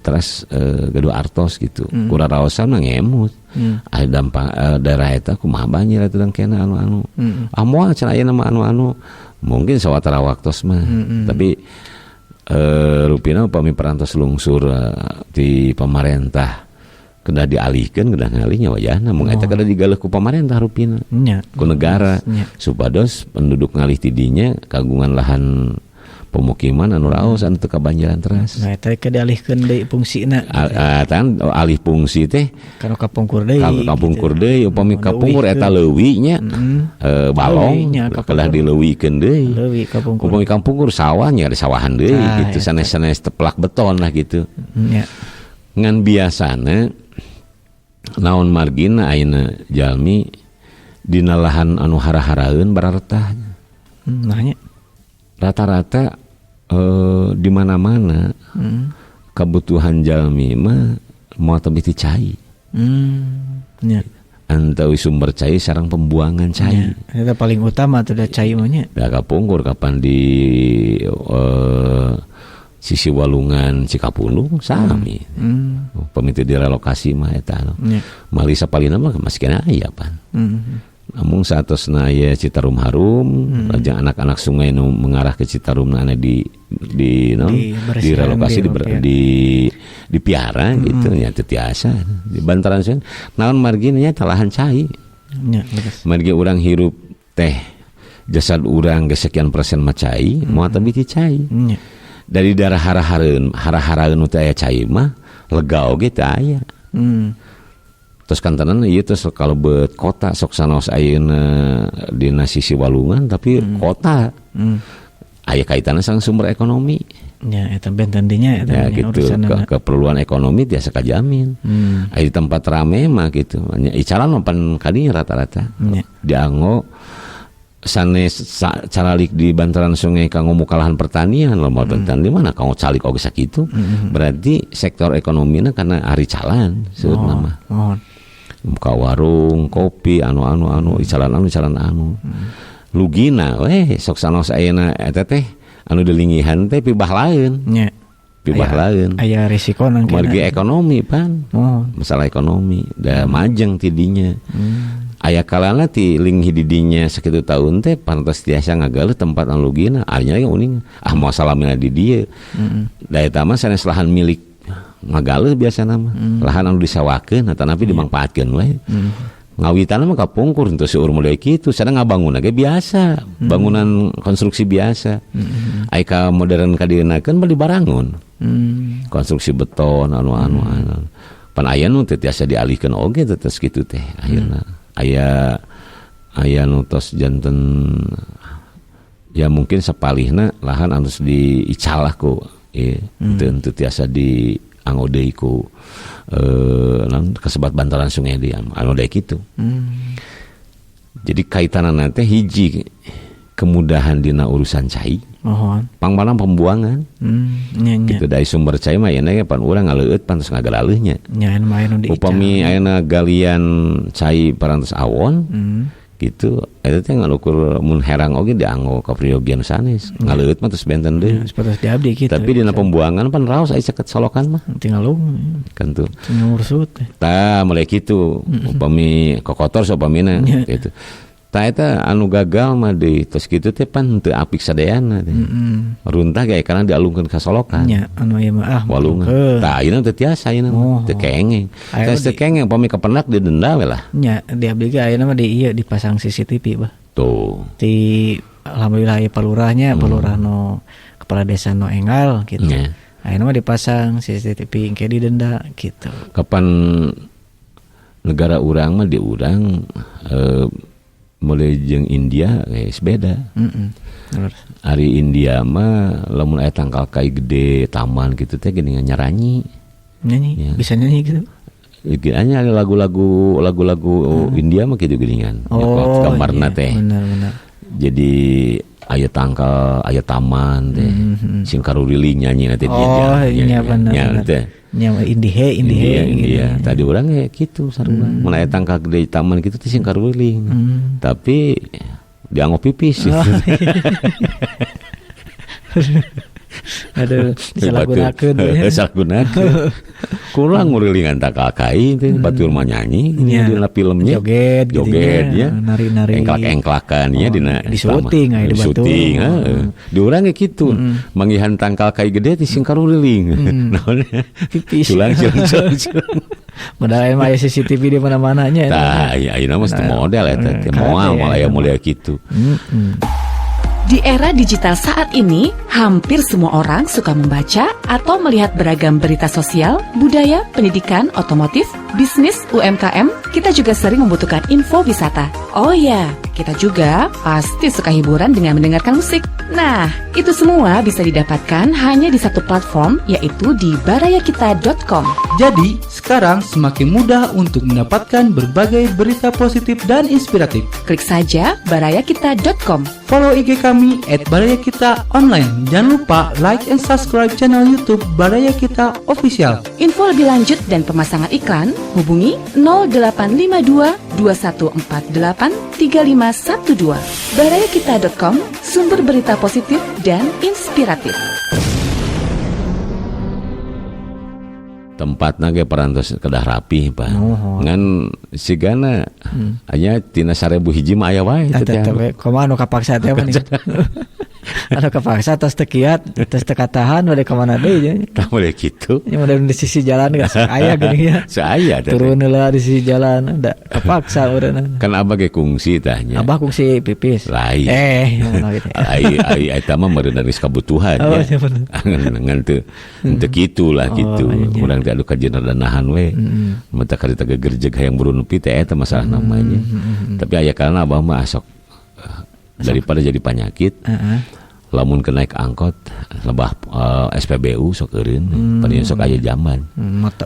Terus Gaduh Artos gitu. Kuraraosan mah ngemut. Aya dampak daerah eta kumaha banjir atuh dangkena anu-anu. Moal cenah ayeuna mah anu-anu. Mungkin sawatara waktos mah. Tapi rupina upami parantos lungsur di pemerintah kedah dialihkeun kedah ngalihnya wajahna mun eta kedah digaleh ku pamarentah rupina. Ku negara supados penduduk ngalih ti dinya kagungan lahan pemukiman anu raos anu teu kabanjiran teras. Nah eta ke dialihkeun deui fungsina. Tan alih fungsi teh kana kapungkur deui. Kapungkur deui upami kapungkur eta leuwi nya balong kedah dileuwikeun deui. Leuwi kapungkur. Upami kapungkur sawah nya ada sawahan deui gitu sanes-sanes teplak beton lah gitu. Ngan biasana naon margina ayeuna jalmi dina lahan anu hara-haraeun barartah. Nahnya rata-rata di mana-mana kebutuhan jalmi mah moal teu ti cai. Antawi sumber cai sareng pembuangan cai. Eta paling utama teh da cai mah nya. Da kapungkur kapan di sisi Walungan Cikapundung sami. Pamiti direlokasi mah eta. Mali sapalina mah masih kena aya pan. Namun saatosna aya Citarum Harum, lajang anak-anak sungai nu mengarah ke Citarum anu di relokasi di piara gitu nya teu tiasa. Di bantaran sungai naon marginnya talahan cai. Margi urang hirup teh jasad urang ge sekian persen mah cai, moal teu biti cai. Dari daerah hara-haraeun nu teh aya cai mah lega oge teu aya. Terus kantanan ieu terus kalebet kota sok sanos ayeuna dina sisi Walungan tapi kota aya kaitanna sareng sumber ekonomi. Ya eta benten dinya eta gitu keperluan ekonomi tiasa kajamin. Aya di tempat rame mah gitu. Icaran pan kadinya rata-rata. Dianggo sanes caralik di bantaran sungai kanggo muka lahan pertanian loba pertanian di mana kanggo calik oge sakitu. Berarti sektor ekonomina kana ari calan seutna mah. Buka warung, kopi, anu icalan anu. Lugina sok sanos ayeuna eta teh anu dilingihan teh pibah laeun. Pibah laeun. Aya risiko nang margi ekonomi pan. Masalah ekonomi da majeng tidinya. Aya kalana ti linggih di dinya sakitu taun teh pantos tiasa ngagaleh tempat anu lugina anya ge uning moal salamina di dieu. Da eta mah sanes lahan milik ngagaleh biasana mah lahan anu disewakeun atanapi dimangpaatkeun we. Ngawitanna mah kapungkur henteu seueur model kitu sadang ngabangun ge biasa bangunan konstruksi biasa. Ai ka modern kadienakeun beli barangun konstruksi beton anu pan aya nu teh tiasa dialihkeun oge teh kitu teh akhirna aya nu tos janten ya mungkin sapalihna lahan anu diicalah ku teu tiasa di anggo deui ku kasebat bantaran sungai di anu deui kitu. Jadi kaitanana teh hiji kemudahan dina urusan cai. Pangbarang pembuangan. Gitu dari sumber cai mah aya pan urang ngaleueut pantos ngagaleuhnya. Upami ayeuna galian cai parantos awon. Gitu eta teh ngalukur mun herang oge dianggo kapriyogian sanes ngaleueut mah terus benten deui sanes diabdi kitu tapi dina pembuangan pan raos aya caket solokan mah tinggal kan tuh tinggal ursut tah mulai kitu upami kokotor sopamina gitu Ta eta anu gagal mah deui tos kitu teh pan teu apik sadeana teh. Runtah ge karena dialungkeun ka solokan. Nya anu ieu mah walungan. Tah ayeuna teu tiasa ayeuna teu kengeng. Tes teu kengeng pami kepenak didenda we lah. Nya di abdi ge ayeuna mah di ieu dipasang CCTV bah. Tuh. Di alhamdulillah ya palurahnya palurah no kepala desa no enggal gitu. Ayeuna mah dipasang CCTV engke didenda gitu. Kapan negara urang mah di urang mulai jeung India geus beda. Ari India mah lamun aya tangkal kai gede taman gitu teh geuning nyaranyi. Nyanyi, ya. Bisa nyanyi gitu. Hanya lagu-lagu India mah kitu geuningan. Gambarna teh. Benar. Jadi aya tangkal, aya taman teh. Sing karuriling nyanyi nanti dia. Iya benar. Nya indihe. Iya. Tadi urang ge kitu sarua. Mun aya tangkal gede taman kitu teh sing karuriling. Tapi dianggo pipis. Aduh, disalahgunakeun. Disalahgunakeun. Kurang ngurilingan tangkal kai teh batur mah nyanyi dina filmnya. Joget ya. Nari-nari. Engklak-engklakan ya dina di syuting aya di batu. Di urang ge kitu. Manggihan tangkal kai gede teh sing karuriling. Naon? Pipis. Culang. Modal aya CCTV di mana-mana nya. Tah, ayeuna mah teu model eta teh moal aya model kitu. Di era digital saat ini, hampir semua orang suka membaca atau melihat beragam berita sosial, budaya, pendidikan, otomotif, bisnis, UMKM. Kita juga sering membutuhkan info wisata. Oh ya, kita juga pasti suka hiburan dengan mendengarkan musik. Nah, itu semua bisa didapatkan hanya di satu platform, yaitu di barayakita.com. Jadi, sekarang semakin mudah untuk mendapatkan berbagai berita positif dan inspiratif. Klik saja barayakita.com. Follow IG kami @barayakita_online. Jangan lupa like and subscribe channel YouTube Baraya Kita Official. Info lebih lanjut dan pemasangan iklan, hubungi 0852 2148 3512. barayakita.com, sumber berita positif dan inspiratif. Tempatna ge parantos kedah rapi Pak. Ngan sigana anya tina 1000 hiji mah aya wae teh. Kumaha anu kapaksa teh mah. Anu kapaksa tos teu kiat, tos teu katahan bade ka mana deui nya. Tah boleh kitu. Nya model di sisi jalan geus aya geuning ya. Saaya teh. Turun heula di sisi jalan da kapaksa urang. Kan abah ge kungsi tah nya. Abah kungsi pipis. Lain. Ai eta mah meureun dari kebutuhan ya. Ngan teu kitu lah kitu. Urang teh adu kajian danahan we. Mun teh karita gegerjeg hayang buru nepi teh eta masalah namanya. Tapi aya kalana abah mah asok daripada jadi penyakit. Lamun ke naik angkot lebah SPBU sok eureun paling sok aya zaman.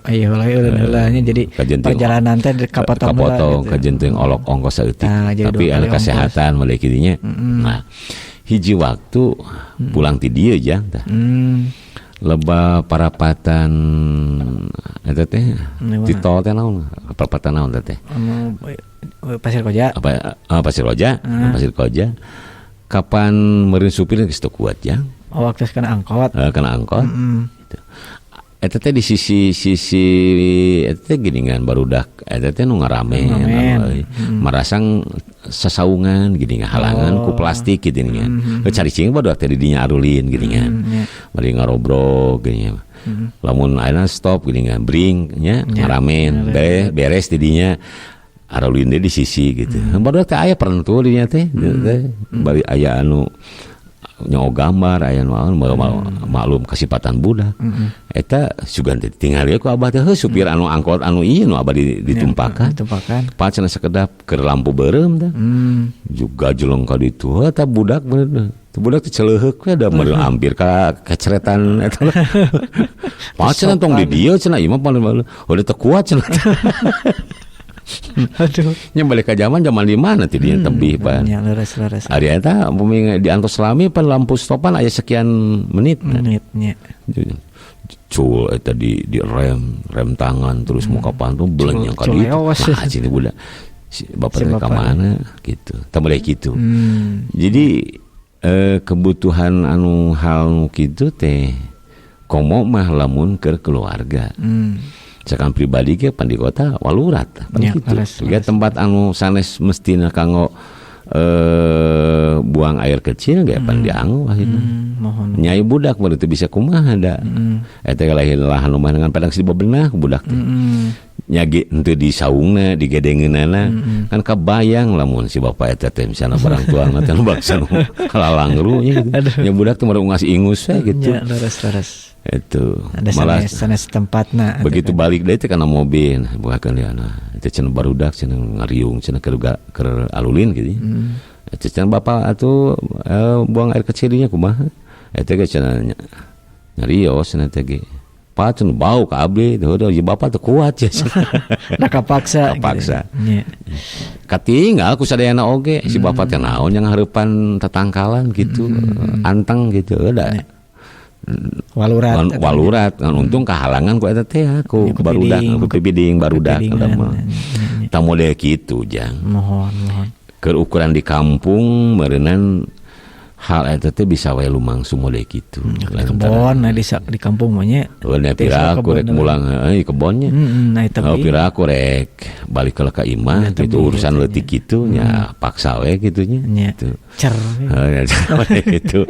Aya heula-heulanya jadi perjalanan teh kapotong kajen teh olok ongkos saeutik. Tapi anu kesehatan mulai kitu nya. Nah, hiji waktu pulang ti dieu jang tah. Lebah parapatan eta teh di tol teh naon? Parapatan naon teh? Pasir Koja. Pasir Koja. Kapan meureun supir geus teu kuat ya? Waktu kena angkot. Kena angkot. Gitu. Eta teh di sisi eta teh geuningan barudak eta teh nu ngarame marasang sasaungan geuningan halangan ku plastik geuningan. Cari cing barudak teh di dinya arulin geuningan. Bari ngarobrog geuningan. Lamun ayeuna stop geuningan bring nya ngaramen beres di dinya arulin di sisi gitu. Barudak teh aya perentu di dinya teh. Bari aya anu nyawa gambar aya maklum kasipatan budak. Eta sugan tinggal ya ku abah teh supir anu angkot anu ieu nu abah ditumpakan. Pas cenah sakedap keur lampu beureum teh. Juga jeleng ka ditu eta budak bener. Budak teh celeuheuk we da meureun hampir ka keceretan eta. Pas cenah tong di dieu cenah ieu mah paling udah teu kuat cenah. Aduh, nya balik ke zaman di mana teh dia tebih pan. Ya leres. Ari eta upami di Angkos Selami pan lampu stopan aya sekian menit nya. Cul eta di rem tangan terus muka pantu beleng yang ka ditu. Nah, sini budak. Bapak teh ka mana gitu. Teu boleh kitu. Jadi kebutuhan anu hal nu kitu teh komo mah lamun keur keluarga. Sakan pribadi ge pan di kota walurat ya, gitu. Ya tempat anu sanes mestina kanggo buang air kecil gak pan dianggo akhirnya. Nyai budak baru teu bisa kumaha da. Eta lain lahan rumah dengan padang si bebenah budak teh. Nyagi henteu di saungna, di gedengeunana kan kabayang lamun si bapak eta teh misalna barang tuangna teh baksa nu kalalangru nya gitu. Nya budak teh baru ngasih ingus we gitu. Ya, leres. Itu ada malah sanes tempatna. Begitu balik deui teh kana mobil, bukakeun liana. Eta cenah barudak cenah ngariung cenah keur alulin gitu. Eta cenah bapak atuh buang air kecil nya kumaha? Eta ge cenah nyarios cenah teh ge. Pacun bau ka abdi teuh bapak teu kuat ya. Da kapaksa. Gitu. Katinggal ku sadayana oge si bapak teh naon yang hareupan tetangkalan gitu. Anteng gitu da. Walurat kan untung kahalangan ku eta teh ku barudak ku pipiding barudak mah. Tah model kitu jang. Mohon. Keur ukuran di kampung meureunnan hal eta teh bisa wae lumangsung model kitu. Kebon di kampung mah nya. Nya piraku rek mulang kebonnya. Nah eta piraku rek balik ka imah kitu urusan leutik kitu nya paksa we kitu nya. Gitu. Cer. Itu.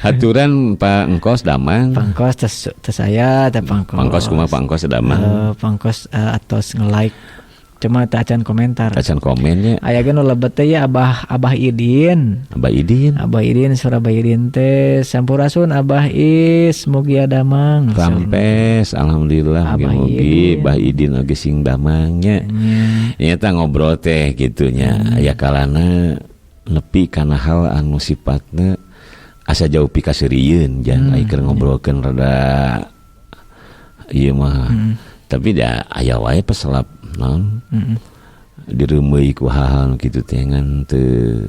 Haturan Pak Engkos Damang. Pak Engkos tes saya teh Pak Engkos. Pak Engkos kumaha Pak Engkos Damang? Pak Engkos atos nge-like cuma teu acan komentar. Acan komennya. Aya ge nu lebet teh ya Abah Idin. Abah Idin Surabaya Idin teh sampurasun Abah Is mugi damang. Rampes alhamdulillah mugi Abah Idin oge sing damang nya. Nya teh ngobrol teh kitu nya. Aya kalana nepi kana hal anu sifatna asa jauh pikaseurieun jan ai keur ngobrolkeun rada ieu mah. Tapi da aya wae peselap naon direumeuy ku hal-hal kitu teh ngan teu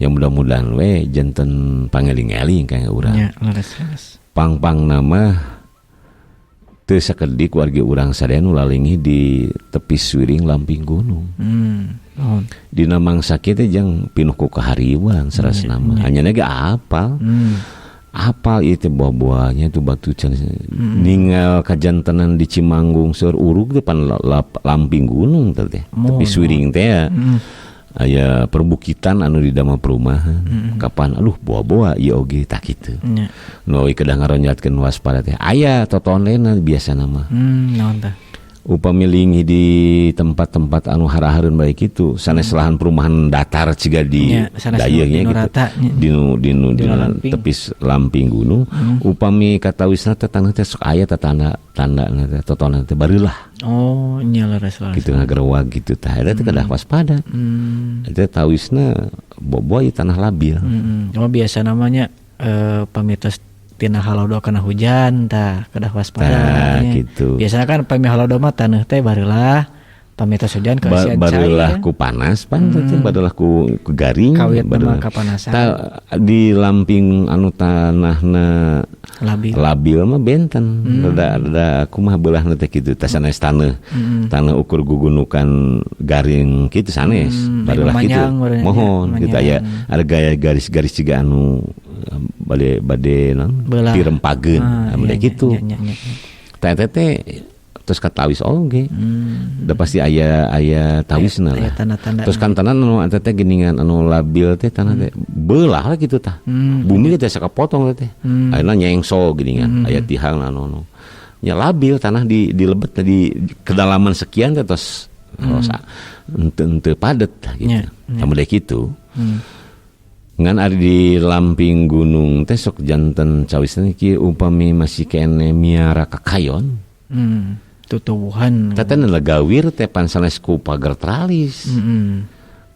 ya mudah-mudahan we janten pangeling-eling ka urang. Ya, leres. Pang-pang nama teu sakedik wargi urang sadaya nu lalingih di tepi suiring lamping gunung. Dina mangsa kieu teh jang pinuh ku kahariwan sarasna mah. Hanya ge apal. Apal itu buah-buahnya itu batu can ninggal kajantenan di Cimanggung seur urug depan lamping gunung teh tapi suiring teh aya perbukitan anu di dama perumahan kapan buah-buah ieu oge tak kitu nu kedah ngaronjatkeun waspada teh aya totonena biasa nama naon tah upami lingi di tempat-tempat anu hara-hareun baik itu sanes lahan perumahan datar ciga di dayeungnya gitu dinu tepis lamping gunung upami katawisna teh tanah teh sok aya tanda teh totona teh barulah nya leres kitu ngagerewag gitu tah eta teh kedah waspada eta tawisna boboy tanah labil biasa namanya pamitos tina halodo kana hujan tah kedah waspada gitu. Biasanya kan pami halodo mah taneuh teh barulah pamitos hujan ka sian barulah ku panas pan teh barulah ku garing kawit mah kapanasan di lamping anu tanahna labil mah benten rada kumaha beulahna teh kitu teh sanes taneuh ukur gugunukan garing kitu sanes barulah kitu mohon kita aya ada gaya garis-garis ciga anu bade pirempageun ame kitu teh terus katawis oge da pasti aya tawisna lah terus kan tanah anu eta teh geuningan anu labil teh tanah teh beulah lah kitu tah bumi teh sakapotong teh ayeuna nyengso geuningan aya tihang anu nya labil tanah di lebet di kedalaman sekian teh terus henteu padet gitu ame kitu ngan ari di lamping gunung teh sok janten cawisna kieu upami masih kene miara kakayon tutuwuhan teh lagawir teh pan sanes ku pagar tralis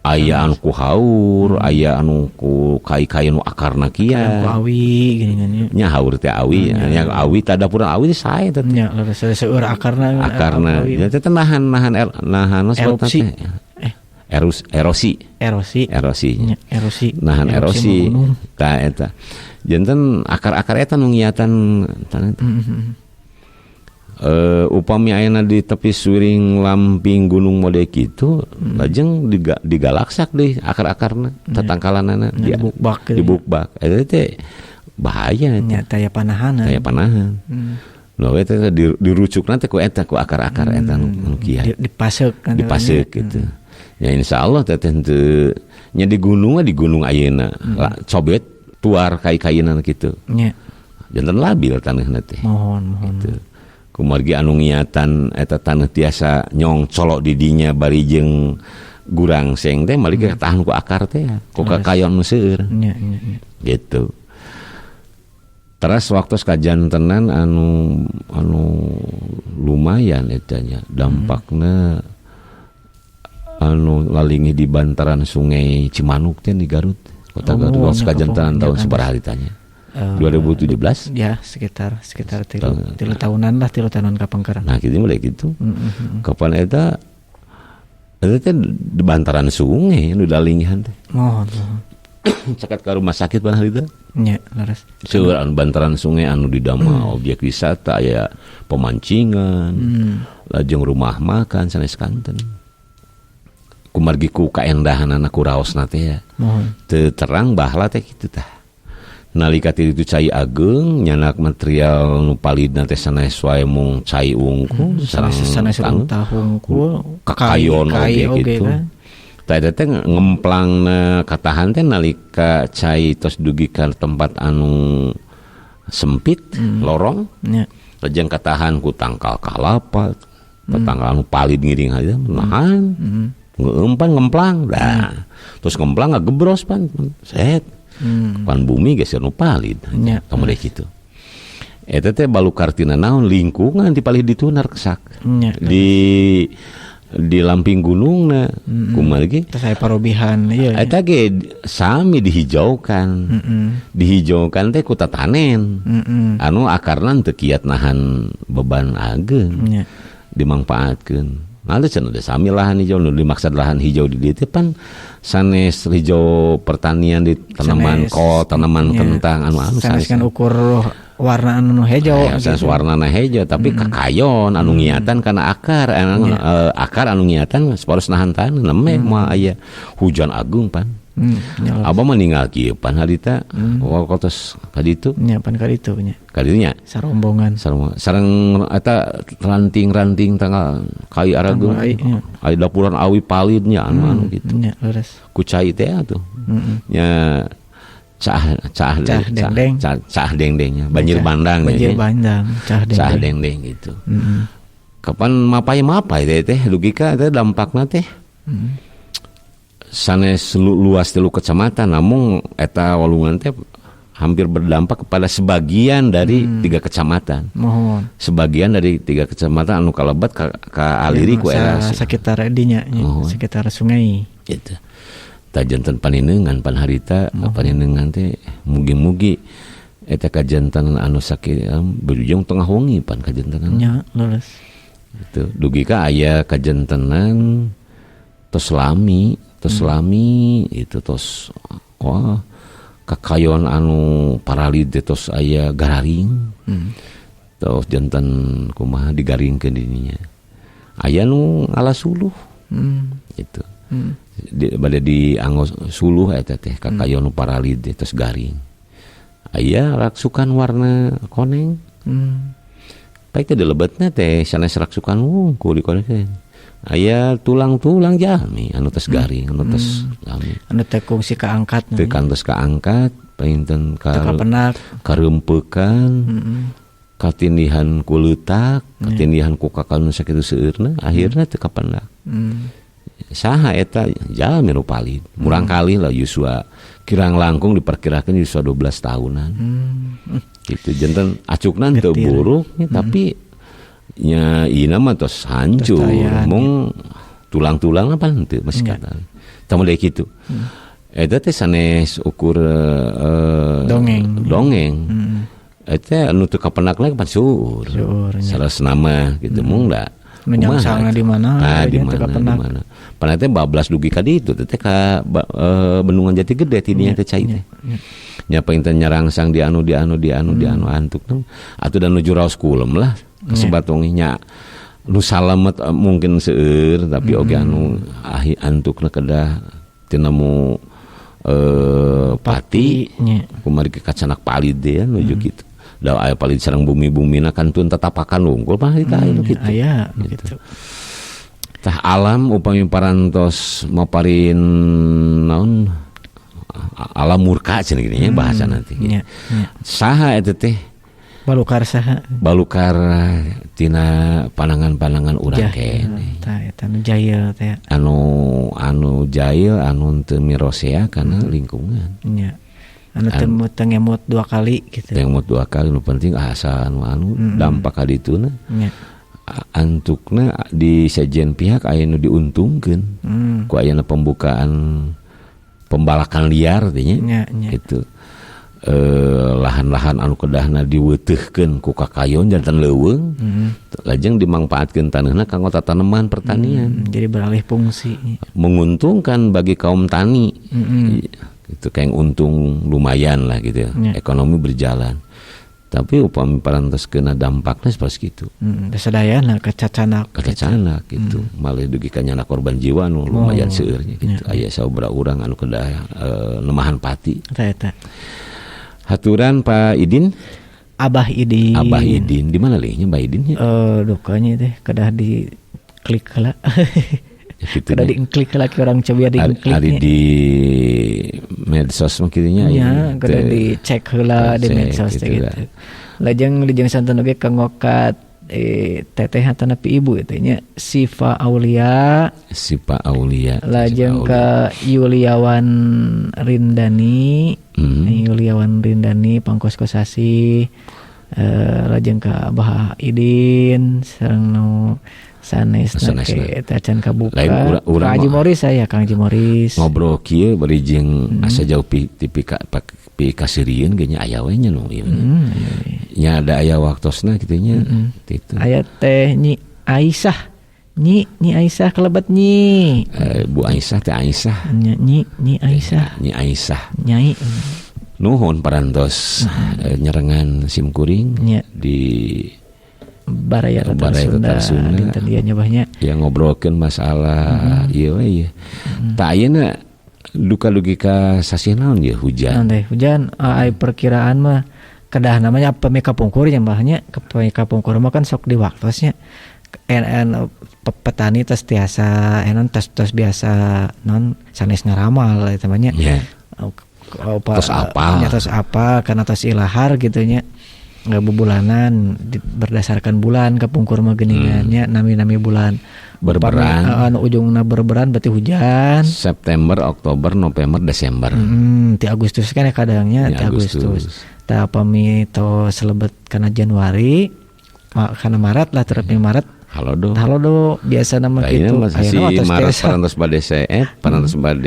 aya anu ku haur aya anu ku kai-kai nu akarna kieu awi gini nya haur teh awi nya awi tadapura awi teh sae teh nya seueur akarna nya teh nahan erupsi erosi nahan erosi tah eta janten akar-akar eta nu ngiatan tanah upami ayeuna di tepi suiring lamping gunung mode kitu lajeng digalaksak deui akar-akarna tatangkalanana dibukbak eta teh bahaya nya taya panahan Loh eta dirucukna teh ku eta ku akar-akar eta nu kieu dipaseuk gitu Ya insyaallah teh teu nya di gunung ayeuna cobet tuar kai-kainan kitu. Nya. Janten labil taneuhna teh. Mohon. Gitu. Kumargi anu ngiatan eta taneuh tiasa nyong colok di dinya bari jeung gurang seng teh malik tahan ku akar teh ku kakayon nu seueur. Nya. Gitu. Terus waktu kajantenan anu lumayan eta nya dampakna anu lalingi di bantaran Sungai Cimanuk teh di Garut. Kota Garut kajantenan tahun sabaraha ditanya. 2017 ya sekitar 3 tahunan lah 3 tahunan kapangkeran. Nah gitu mulai gitu. Kapan eta teh di bantaran sungai nu dalingihan teh. Mohon. Cakat ka rumah sakit pan hari teh. Nya, laras. Seueur anu bantaran sungai anu di dama objek wisata aya pemancingan. Lajeng rumah makan sanes kanten. Kumargi ku kaendahanna ku raosna teh ya. Teu terang baheula teh kitu tah. Nalika itu cai ageng nyanak material nu palidna teh sanes wae mung cai unggul sanes tahungkul kakayon oge kitu. Tah eta teh ngemplangna katahan teh nalika cai tos dugi ka tempat anu sempit lorong. Lajeng katahan ku tangkal kalapa, tangkal anu palid ngiring aja nahan. Ngeumpan ngemplang dah. Terus ngemplang ngagebros pan set. Pan bumi geus anu palid. Kamu deh kitu. Eta teh balukartina naon lingkungan di palih ditunar kesak. Di lamping gunungna kumaha ge teh aya parobihan ieu. Eta ge sami dihijaukan. Dihijaukan teh ku tatanen. Anu akarna teu kiat nahan beban ageung. Dimanfaatkeun. Nanti cenah teh sami lahan hijau nu dimaksud lahan hijau di dieu teh pan sanes hijau pertanian di tanaman tanaman kentang anu sanes kan ukur warna anu hijau sanes warnana hijau tapi kakayon anu ngiatan kana akar akar anu ngiatan saporos nahan taneuh neme moal aya hujan agung pan. Abah meninggal kieu pan harita wakotos ka ditu nya pan ka ditu nya kadinya sarombongan sareng eta ranting-ranting tanggal kai arageun aya dapuran awi palidnya anu gitu nya leres ku cai teh atuh nya cah dengdengnya banjir bandang cah dengdeng gitu. Kapan mapai teh logika teh dampakna teh sanes luas 3 kecamatan namun eta walungan teh hampir berdampak kepada sebagian dari 3 kecamatan. Sebagian dari 3 kecamatan anu kalebat ka aliri ku era sekitar dinya sekitar sungai gitu. Ta janten paninengan pan harita paninengan teh mugi-mugi eta kajantenan anu sakit berujung tengah wengi pan kajantenan nya leres itu dugi ka aya kajantenan tos lami itu tos kakayon anu paralid tos aya gararing tos janten kumaha digaringkeun dininya aya nu ngala suluh gitu bade di angos suluh eta teh kakayon nu paralid tos garing aya raksukan warna koneng baik teh dilebetna teh sanes raksukan wungkul di koneng aya tulang-tulang jalmi anu tos garing anu tos jalmi anu teh kungsi kaangkat teh kantos kaangkat painten kapenak kareumpeukan katindihan ku leutak katindihan ku kakanu sakitu seueurna akhirna teu kapenak saha eta jalmi nu palid murang kali lah yuswa kirang langkung diperkirakan yuswa 12 tahunan gitu janten acukna teu buruk tapi nya ina mah tos hancur mung tulang-tulang apa henteu masih kata tamu deui kitu eta teh sanes ukur dongeng eta anu teu kapenakna pan suur salasna mah gitu mung da menyangsangna di mana di mana pan teh bablas dugi ka ditu teh ka Bendungan Jati Gede tidinya teh cai teh nya painten nyarangsang di anu antuk atuh dan nuju raos kulem lah sebatonginya nu salamet mungkin seueur tapi oge anu antukna kedah teu nemu pati kumaha kacanak palid deh nuju kitu da aya palid sareng bumi-bumina kantun tetapakan unggul mah eta anu kitu aya gitu Tah alam upami parantos maparin naon alam murka cenah gini nya bahasa nanti. Nya. Saha eta teh? Balukar saha? Balukar tina panangan-panangan urang keneh. Tah eta nu jail teh. Anu jail anu teu mirosea kana lingkungan. Nya. Anu teu ngemut 2 kali gitu. Teu ngemut 2 kali nu penting asa anu dampak ka dituna. Nya. Antukna di sejen pihak aya nu diuntungkeun. Ku aya pembukaan pembalakan liar teh nya. Gitu. Lahan-lahan anu kedahna diweuteuhkeun ku kakayon jantan leuweung lajeng dimangpaatkeun taneuhna kanggo tataneman pertanian. Jadi beralih fungsi, menguntungkan bagi kaum tani. Itu kayak untung lumayan lah gitu ya. Ekonomi berjalan. Tapi upami parantos kena dampaknya seperti itu. Sadayana kecacanak gitu. Malah dugi ka nyana korban jiwa nu lumayan seueur gitu. Aya sabaraha urang anu kedah nemahan pati. Eta. Haturan Pak Idin. Abah Idin. Di mana lihnya Mbak Idin? Dukanya teh kedah di klik heula. Kedah di klik heula ki orang coba di klik. Ari di medsos mah kitu nya. Ya, kedah dicek heula di medsos teh gitu. Lajeng santen oge kanggokat teteh hatana pi ibu teh nya Sifa Aulia. Lajeng ka Yuliawan Rindani. Yuliawan Rindani pangkos-kosasi. Lajeng ka Abah Idin sareng nu sanesna ke eta can kabuka. Kang Haji Moris Kang Haji Moris. Ngobrol kieu bari jeung asa jauh pi kasirieun ge nya aya we nya nu ieu. Nya ada aya waktosna kitu nya. Aya teh Nyi Aisyah. Nyi Aisyah kelebet Nyi. Bu Aisyah teh Aisyah. Nyi Aisyah. Nyi Aisyah. Nyai. Nuhun parantos nyerengan simkuring di Baraya Tatar Sunda. Dinten dia nyobahnya. Yang ngobrolkeun masalah ieu we. Tah ayeuna duka-dugi ka sasih naon ye hujan. Hujan ai perkiraan mah kedah namanya pemi kapungkur nya mbahnya. Pemi kapungkur mah kan sok di waktosnya. Petani tos tiasa tos biasa non sanes ngaramal eta mah nya. Tos apa karena tos ilahar gitu nya. Nggak bubulanan berdasarkan bulan kapungkur mah geuningannya nami bulan berberan ujungna berberan berarti hujan September, Oktober, November, Desember. Ti Agustus kan ya kadangnya ti Agustus. Tah pami to selebet kana Januari kana Maret lah terapnya Maret. Halo do biasa nama gitu. Ayeuna Maret parantos bade seet, parantos bade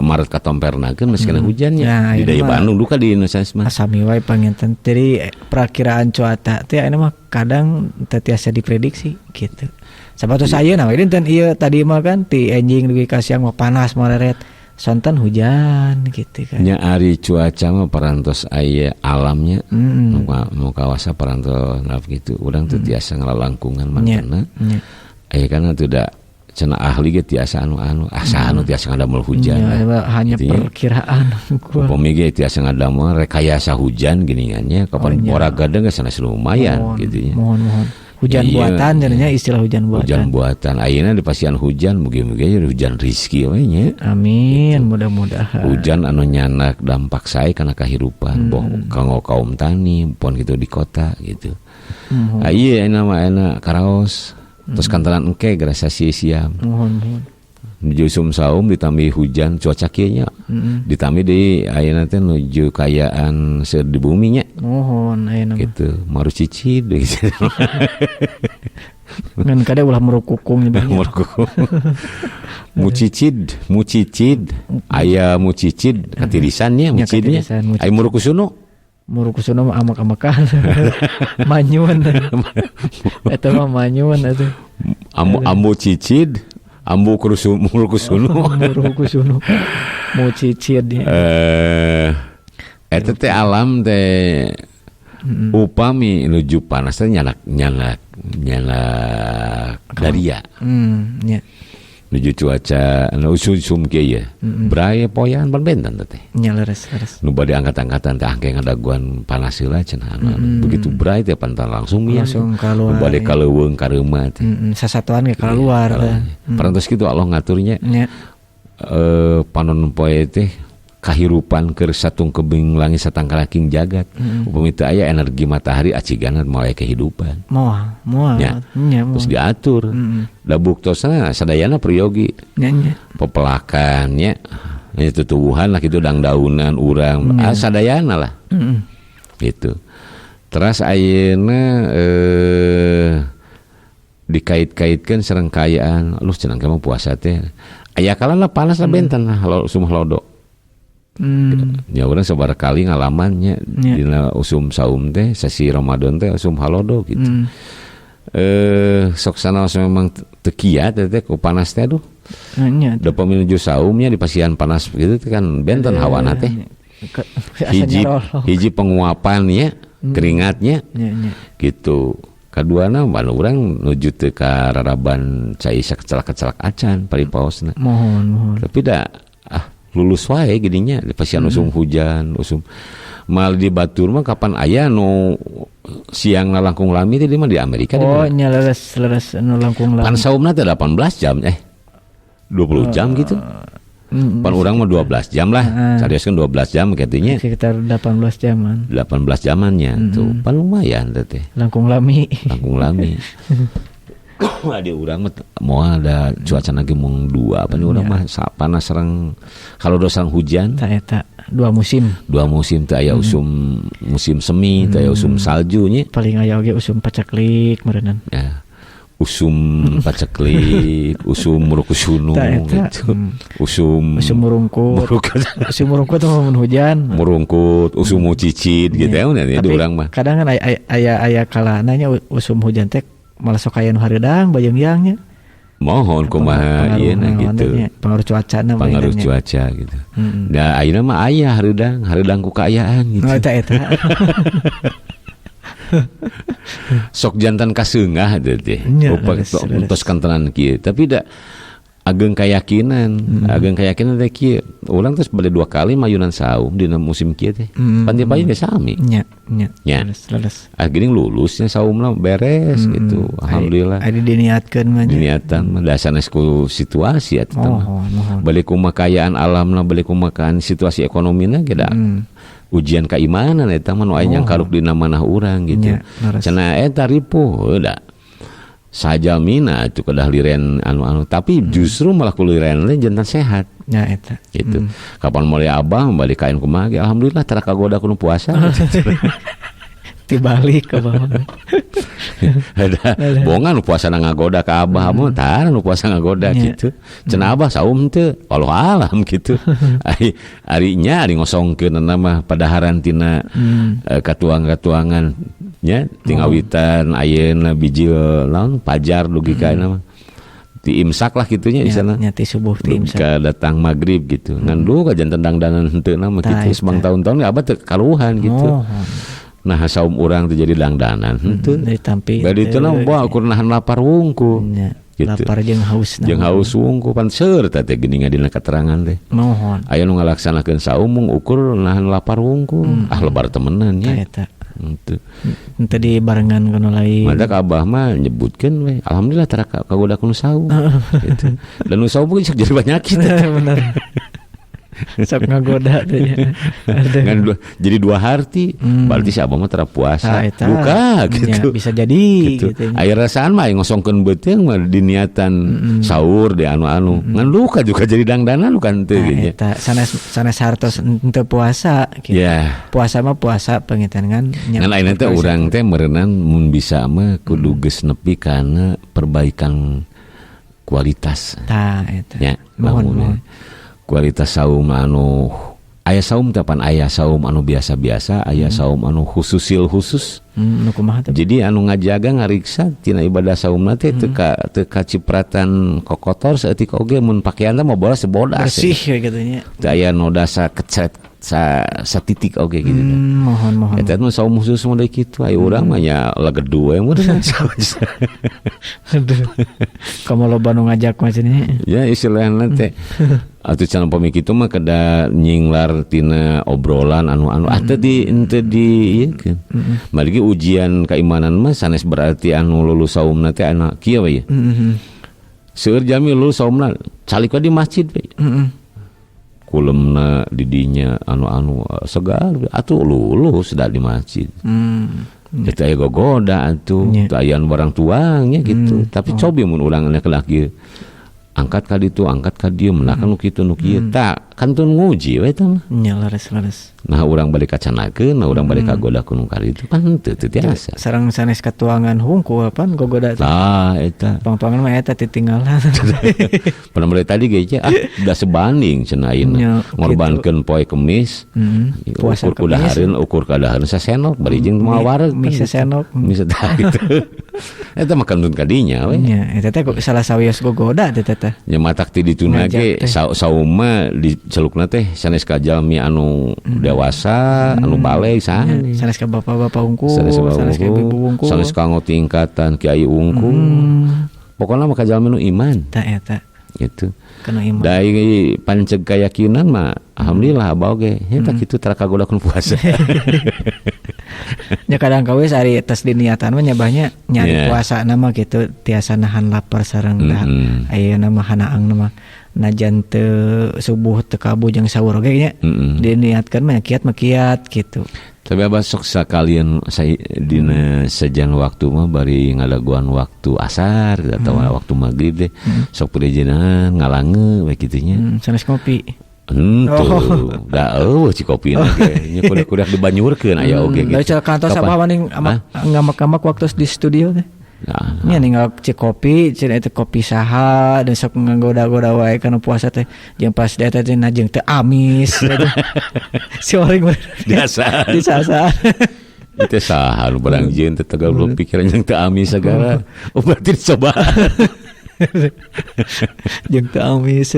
Maret katompernakeun meskina hujannya. Di daya Bandung duka di Indonesia mah. Sami wae panginten jadi perakiraan cuaca teh ayeuna mah kadang teu tiasa diprediksi gitu. Sabatos ayeuna we dinten ieu tadi mah kan ti enjing dugi ka siang mah panas mareret. Sonten hujan gitu kan. Nya ari cuaca mah parantos aya alamnya. Mau kawasa parantos gitu. Urang teu tiasa ngalalangkungan mangkana. Aya kana teu da cenah ahli ge tiasa anu tiasa ngadamel hujan. Hanya perkiraan. Upami ge tiasa ngadamel rekayasa hujan geuningannya kapan ora gadeng geus sanes lumayan gitu nya. Mohon. Hujan buatan jadinya istilah hujan buatan. Hujan buatan. Ayeuna di pasian hujan mugi-mugi hujan rezeki we nya. Amin, gitu. Mudah-mudahan. Hujan anu nyanak dampak sae kana kahirupan kanggo kaum tani pon kitu di kota gitu. Ieu ayeuna karaos. Terus kantaran engke gerasa sia-sia. Mohon. Menuju saum ditambi hujan cuaca kieu nya. Ditambi di ayeuna teh nuju kayaan seueur di bumi nya. Mohon ayeuna gitu. Maru cicid gitu. Ngan kada ulah merukukung nya. Mucicid. Aya mucicid katirisannya mucidnya. Aya murukusuno. Murukusuno mah amak-amakan. Manyun. Eta mah manyun atuh. Ambu cicid. Ambu murukusuno. Mau cicid ya. Eta teh alam teh upami nuju panas teh nyanak daria. Nuju cuaca usum kieu ya. Braya poyan pan benten teh. Nya leres. Nu bade angkat-angkatan teh angke ngadaguan panas heula cenah. Begitu bray teh pantan langsung keluar. Nu bade kaleuweung ka reuma teh. Sasatuan ge keluar teh. Parantos kitu Allah ngaturnya. Panon poe teh kahirupan keur satung kebing langit satangkala king jagat. Upami teu aya energi matahari aciganna moal kehidupan. Moal. Ya. Terus diatur. Da buktosna sadayana priyogi. Pepelakan nya. Itu tubuhan lah kitu dangdaunan urang. Sadayana lah. Gitu. Terus ayeuna dikait-kaitkeun sareng kaayaan. Lu cenah mah puasa teh. Aya kalana panas lah benten lah sumah lodo. Ya urang sabar kali ngalamannya dina usum saum teh sasi Ramadan teh usum halodo gitu. Sok sanaos memang teu kiat teh ku panas teh aduh. Da menuju saumnya di pasian panas gitu kan benten hawana teh. Hiji penguapan ya keringatnya. Gitu. Kaduana banu urang nuju teu ka raraban cai kecelak-kecelak acan paripaosna. Mohon. Tapi da lulus wae gedinya pasian usum hujan usum mal di batur mah kapan aya nu siang langkung lami teh di Amerika nya leres nu langkung lami pan saumna teh 18 jam 20 jam gitu pan urang mah 12 jam lah carioskeun 12 jam katanya sekitar 18 jaman tuh pan lumayan teh langkung lami Adi urang mah moal ada cuaca lagi mung 2 apa nih urang mah panas sareng kalau dosang hujan eta 2 musim teh aya usum musim semi teh aya usum salju nya paling aya oge usum pacaklik meureunnan ya usum pacaklik usum murukusunu gitu usum murungkut usum murungkut mah mun hujan murungkut usum cicit gitu ya di urang mah kadang kan aya kalana nya usum hujan teh malah sok aya nu hareudang bayeung-yeungnya mohon kumaha ieu na gitu pengaruh cuaca gitu da ayeuna mah aya hareudang ku kaayaan gitu eta sok jantan kaseungah teh utos kantenan kieu tapi da ageng kayakinan teh kieu urang terus bade 2 kali mayunan saum dina musim kieu teh pandi-pandi ge sami nya leres geuning lulusnya saumna beres gitu alhamdulillah adi diniatkeun mah diniatan mah da sanes ku situasi eta mah balik kumaha kaayaan alamna balik kumaha kan situasi ekonomina ge da ujian keimanan eta mah nu aya nyangkaruk dina manah urang gitu cenah eta ripuh da sajamina itu kedah liren anu tapi justru malah kuliren jantan sehat ya eta gitu kapan mulai abah balik kain kumaha alhamdulillah tara kagoda kuno puasa dibalik ke bawah ada bongan nu puasa ngagoda ka abah mah tara nu puasa ngagoda gitu cenah abah saum teu wallahu alam gitu ari ngosongkeun mah padaharan tina katuang-katuangan nya tingawitan ayeuna biji naon pajar dugi ka mah ti imsak lah kitunya di sana nya ti subuh ti imsak ka datang maghrib gitu ngan dulu ka janten dangdanan henteu na mah kitu sebang tahun-tahun abah teu kaluhan gitu nah saum urang teh jadi dangdanan henteu ditampi bade teh na bae ukur nahan lapar wungku gitu. Lapar jeung haus wungku pan seur teh geuningan dina keterangan teh mohon aya nu ngalaksanakeun saum mung ukur nahan lapar wungku lebar temenan nya eta ente di barengan kono lain madak abah mah nyebutkeun we alhamdulillah tara kagoda kuno saum gitu dan nu saum geus jadi penyakit bener sok ngagoda teh kan jadi 2 harti berarti si abah mah tara puasa buka gitu bisa jadi gitu aya rasaan mah ngosongkeun beuteung mah diniatan sahur di anu-anu ngan luka juga jadi dangdanan kan teu gitu eta sanes hartos henteu puasa gitu puasa mah puasa pengitan kan ngan ayeuna teh urang teh meureunnan mun bisa mah kudu geus nepi kana perbaikan kualitas eta ya mohon kualitas saum anu aya saum tapan aya saum anu biasa-biasa aya saum anu khusus nu kumaha teh jadi anu ngajaga ngariksa tina ibadah saumna teh teu kacipratan kokotor saeutik oge mun pakaianna mah bola sebodas bersih kitu nya teu aya noda sakecret sa titik oge gitu. Mohon. Eta mah saum khusus mah deui kitu. Aya urang mah nya lagedu we mah. Aduh. Kamu loba nu ngajak macam ini. Ya istilahna teh. Atuh can pami kitu mah kada nyinglar tina obrolan anu teu di ieu kan. Mari ujian keimanan mah sanes berarti anu lulus saumna teh anak kieu we. Seueur jami lulus saumna calik di masjid we. Kulemna di dinya anu segar atuh lulus da di masjid. Eta aya gogoda atuh teu aya barang tuangnya gitu. Tapi cobi mun urang laki-laki angkat ka ditu angkat ka dieu menakan nu kitu nu kieu tak kan teu nguji we eta mah nya laras nah urang balik kacanakeun nah urang balik kagoda ku nu kali itu kan teu tiasa sareng sanes katuangan hungkul pan gogoda tah eta tuang-tuangan mah eta titinggalan pernah mulai tadi ge udah sebanding cenah ayeuna ngorbankeun poe Kemis puasa ukur kadahareun sasenok bari jeung moal wareg misa senok misa tah gitu eta mah kantun kadinya we nya eta teh salah sawios gogoda teh teh nya matak ti dituna ge sauma dicelukna teh sanes ka jalmi anu dewasa anu bale sanes ka bapak-bapak unggul sanes ka ibu unggul sanes ka tingkatan kiai unggul pokona mah ka jalmi nu iman tah eta gitu kana iman dari panceg keyakinan mah alhamdulillah abah oge eta kitu tara kagoda kun puasa nya kadang kawis ari tes diniatan mah nyabahnya nyari puasa nama gitu tiasa nahan lapar sareng ayeuna mah hanaang nama najan teu subuh teu kabu jeung sahur oge nya diniatkeun mah kiat gitu. Tapi abah sok sakalian dina sejan waktu mah bari ngadaguan waktu asar atau waktu maghrib deh sok perizinan ngalange we kitu nya sanes kopi da ci kopi nya kuda dibanyurkeun aya oge gitu. Da kantos sabah mending ngamak-ngamak waktu di studio teh. Nya ninggal cek kopi, cek eta kopi saha dan sok nggoda-goda wae kana puasa teh. Jeung pas da eta teh najeng teu amis gitu. Si orang biasa. Disasa. Itu saha nu barang jeung teh tegal belum pikiran jeung teu amis sagala. Oh berarti dicoba. Jeung teu amis.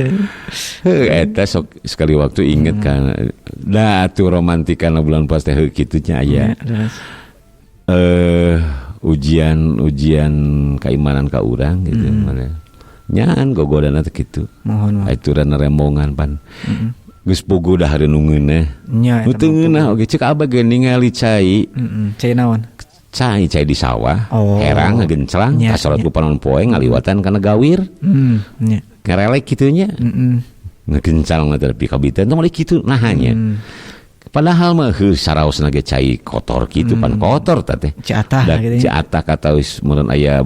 Eta sok sekali waktu inget kan. Da atuh romantikana bulan puasa teh kitu nya aya. Ujian keimanan ka urang gitu nyaan gogodana teh kitu aturan remongan pan geus bogo dahar nungeunna nu teu ngeunah oge ceuk abah ge ningali cai cai naon cai di sawah herang ngagenclang kasorot ku panon poe ngaliwatan kana gawir ngarelek kitu nya ngagencang tapi kabitan teh mali kitu nahanya padahal mah saraosna ge cai kotor kitu pan kotor tah teh ciatah gitu ciatah kata wis mun aya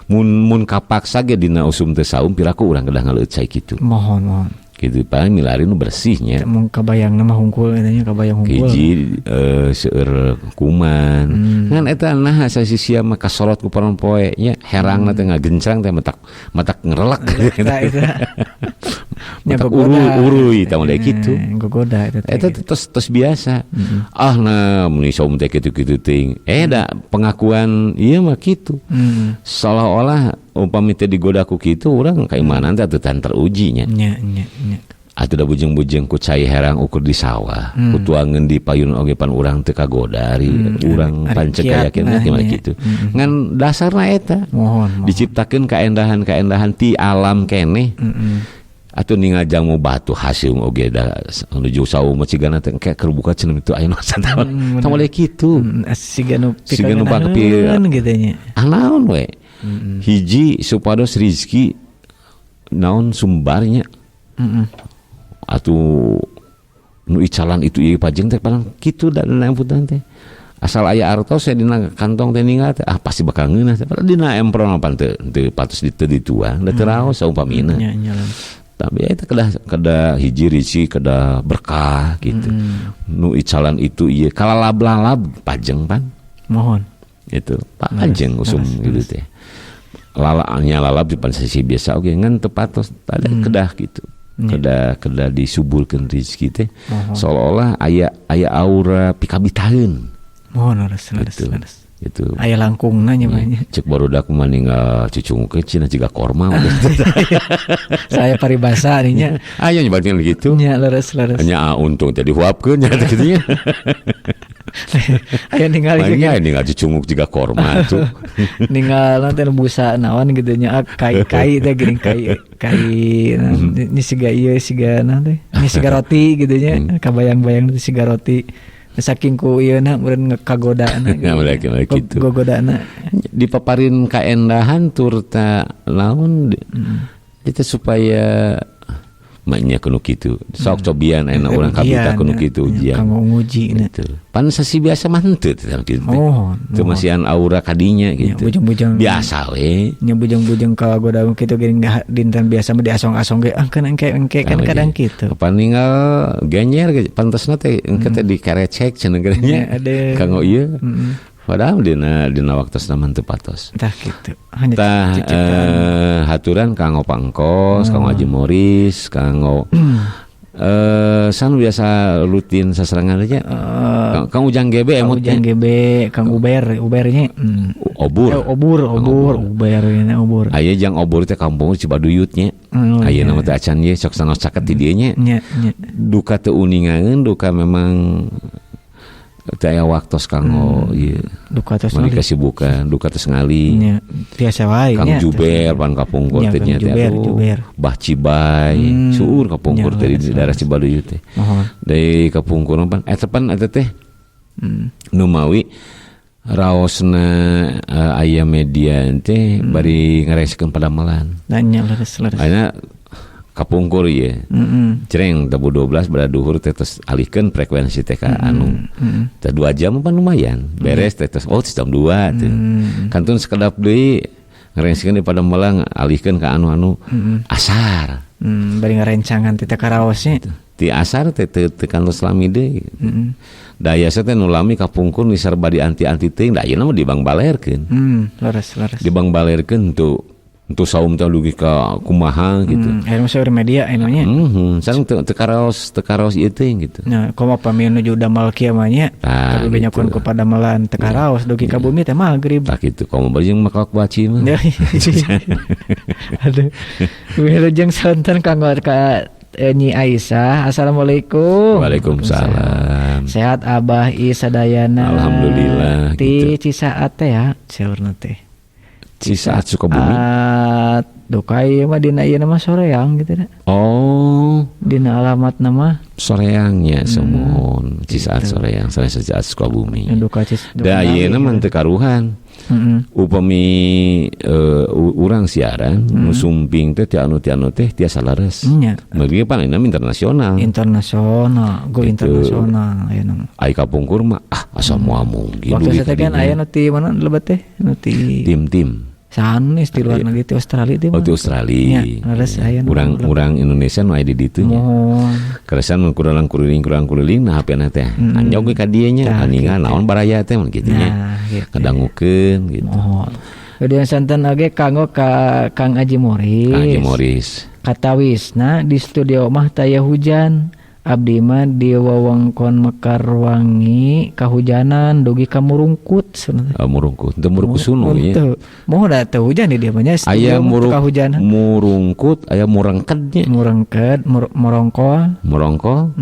mun kapaksa ge dina usum teh saum piraku urang kedah ngaleuit cai kitu mohon kitu paling milari nu bersihnya mun kabayangna mah hungkul eta nya kabayang hungkul hiji seueur kuman ngan eta naha sasisia mah kasorot ku panon poe nya herangna teh ngagencang teh matak ngerelek eta matak uruy tah mulai kitu gogoda eta tos biasa nah mun saum teh kitu-kitu ting da pengakuan ieu mah kitu seolah-olah upami teh digoda ku kitu urang keimanan teh teu teruji nya nya atuh da bujeng-bujeng ku cai herang ukur di sawah kutuangeun di payun oge pan urang teu kagoda ari urang pancek yakin gimana kitu ngan dasarna eta mohon diciptakeun kaendahan ti alam keneh atuh ningal jamu batu hasil oge da nuju saum cigana teh keur buka cenah itu aya naon tah mulai kitu siganu pikeun gitu nya naon we hiji supados rezeki naon sumbarnya atuh nu icalan itu ieu pajeng teh paling kitu da namputan teh asal aya artos dina kantong teh ninggal teh pasti bakal ngeunah teh padahal dina empron pan teu patos dituang da teu raos saumpamina tapi eta kedah hiji rezeki kedah berkah gitu nu icalan itu ieu kalalab-lalab pajeng pan mohon itu pajeng usum gitu teh lalap di pan sesi biasa oge ngan teu patos tadi kedah gitu kedah disuburkeun rezeki teh seolah-olah aya aura pikabitaheun mohon leres Itu aya langkungna nya banyak. Cek barudak mah ninggal cucungkeun cenah jiga korma. Saya paribasa nya. Aya nyebatin gitu. Nya leres. Nya untung tadi huapkeun nya kitu nya. Aya ninggal juga. Ninggal cucunguk jiga korma tuh. Ninggal nanti busa naon gitu nya kai teh geuning kai ini siga ieu siga nanti. Ini siga roti gitu nya. Kabayang-bayang itu siga roti. Saking ku ieu na meureun kagodana gitu. Gogodana dipaparin kaendahan tur ta naon itu supaya maknya kuno kitu sok cobian enak urang kabita kuno kitu ujian kanggo nguji gitu. Pan sasi biasa mah henteu teh kitu. Teu masihan aura kadinya gitu. Bujang-bujang biasa we. Nya bujang-bujang kagoda kitu geuning dinten biasa mah diasong-asong ge angkeun engke kan kadang kitu. Pan ninggal genyer pantosna teh engke teh dikarecek cenah nya. Kanggo ieu. Padahal dina waktos naman teu patos. Tah kitu. Tah haturan kanggo Pangkos, kanggo Haji Moris, kanggo san biasa rutin saserangan aja. Kang Ujang GB emot. Ujang GB, Kang Ubernya. Obur nya obur. Aya jang obur teh kampung Cibaduyut nya. Aya nama teh acan ye sok sanos caket di dieu nya. Duka teu uningaeun, duka memang taya waktos kanggo ieu duka tos mani kasibukan duka tos ngali nya biasa wae Kang Juber pan kapungkur teh nya teh Bah Cibai suur kapungkur teh di daerah Cibaduyut teh deui kapungkur pan eta teh nu mawi raosna aya media teh bari ngareskeun padamelan nanya leres ayeuna kapungkur ya, cereng tabu 12 berada duhur terus alihkan frekuensi TK anu, teh 2 jam apa lumayan, beres terus jam 2 tuh, kantun sekedap deui ngerengsikeun di Padamelang alihkan ke anu asar, bari ngarencangan ti TK raosnya, ti asar teh tekan selami deui, daya teh nu lami kapungkur ni sarbadi anti teuing, da ayeuna mah dibang balerkeun, leres, dibang balerkeun tuh. Untuk saum teh dugi ka kumaha gitu. Ayeuna mah media anu nya. Sareng teu karaos ieu teh gitu. Nah, komo pami nuju damal kieu mah nya. Tapi banyakeun ku padamelan teu karaos dugi ka bumi teh magrib. Tah kitu komo bari jeung maklak baci mah. Aduh. Wilujeng santen kanggo ka Nyi Aisyah. Assalamualaikum. Waalaikumsalam. Sehat Abah I sadayana. Alhamdulillah. Ti Cisaat teh ya, saurna teh. Cisaat Sukabumi. Dukai mah dina ieu nama soreang gitu dah. Oh, dina alamat nama soreangnya semun Cisaat soreang saya Cisaat Sukabumi. Duka da ieu mah teu karuhan. Upami urang siaran nu sumping teh ti anu teh tiasa laras. Meuli palinna internasional. Go internasional aya nama. Ai kapungkur mah asa moal mungkin. Waktu teh kan aya nu ti mana lebet teh? Nu ti tim. Sanes di luar negeri di Australia teh. Di Australia. Urang Indonesia nu aya di ditu nya. Keresan mun kuruling nah HP-na teh. Anjog ge ka dieu nya, aningan naon baraya teh mun kitu nya. Kadangukeun gitu. Kemudian santen oge kanggo ka Kang Haji Moris. Katawisna di studio mah taya hujan. Abdi mah di wewengkon Mekarwangi kahujanan dugi ka Murungkut Murungkut teu Murkusunu ya moh da teu hujan di dieu mah nya aya Murungkut aya Murengked nya Morongkol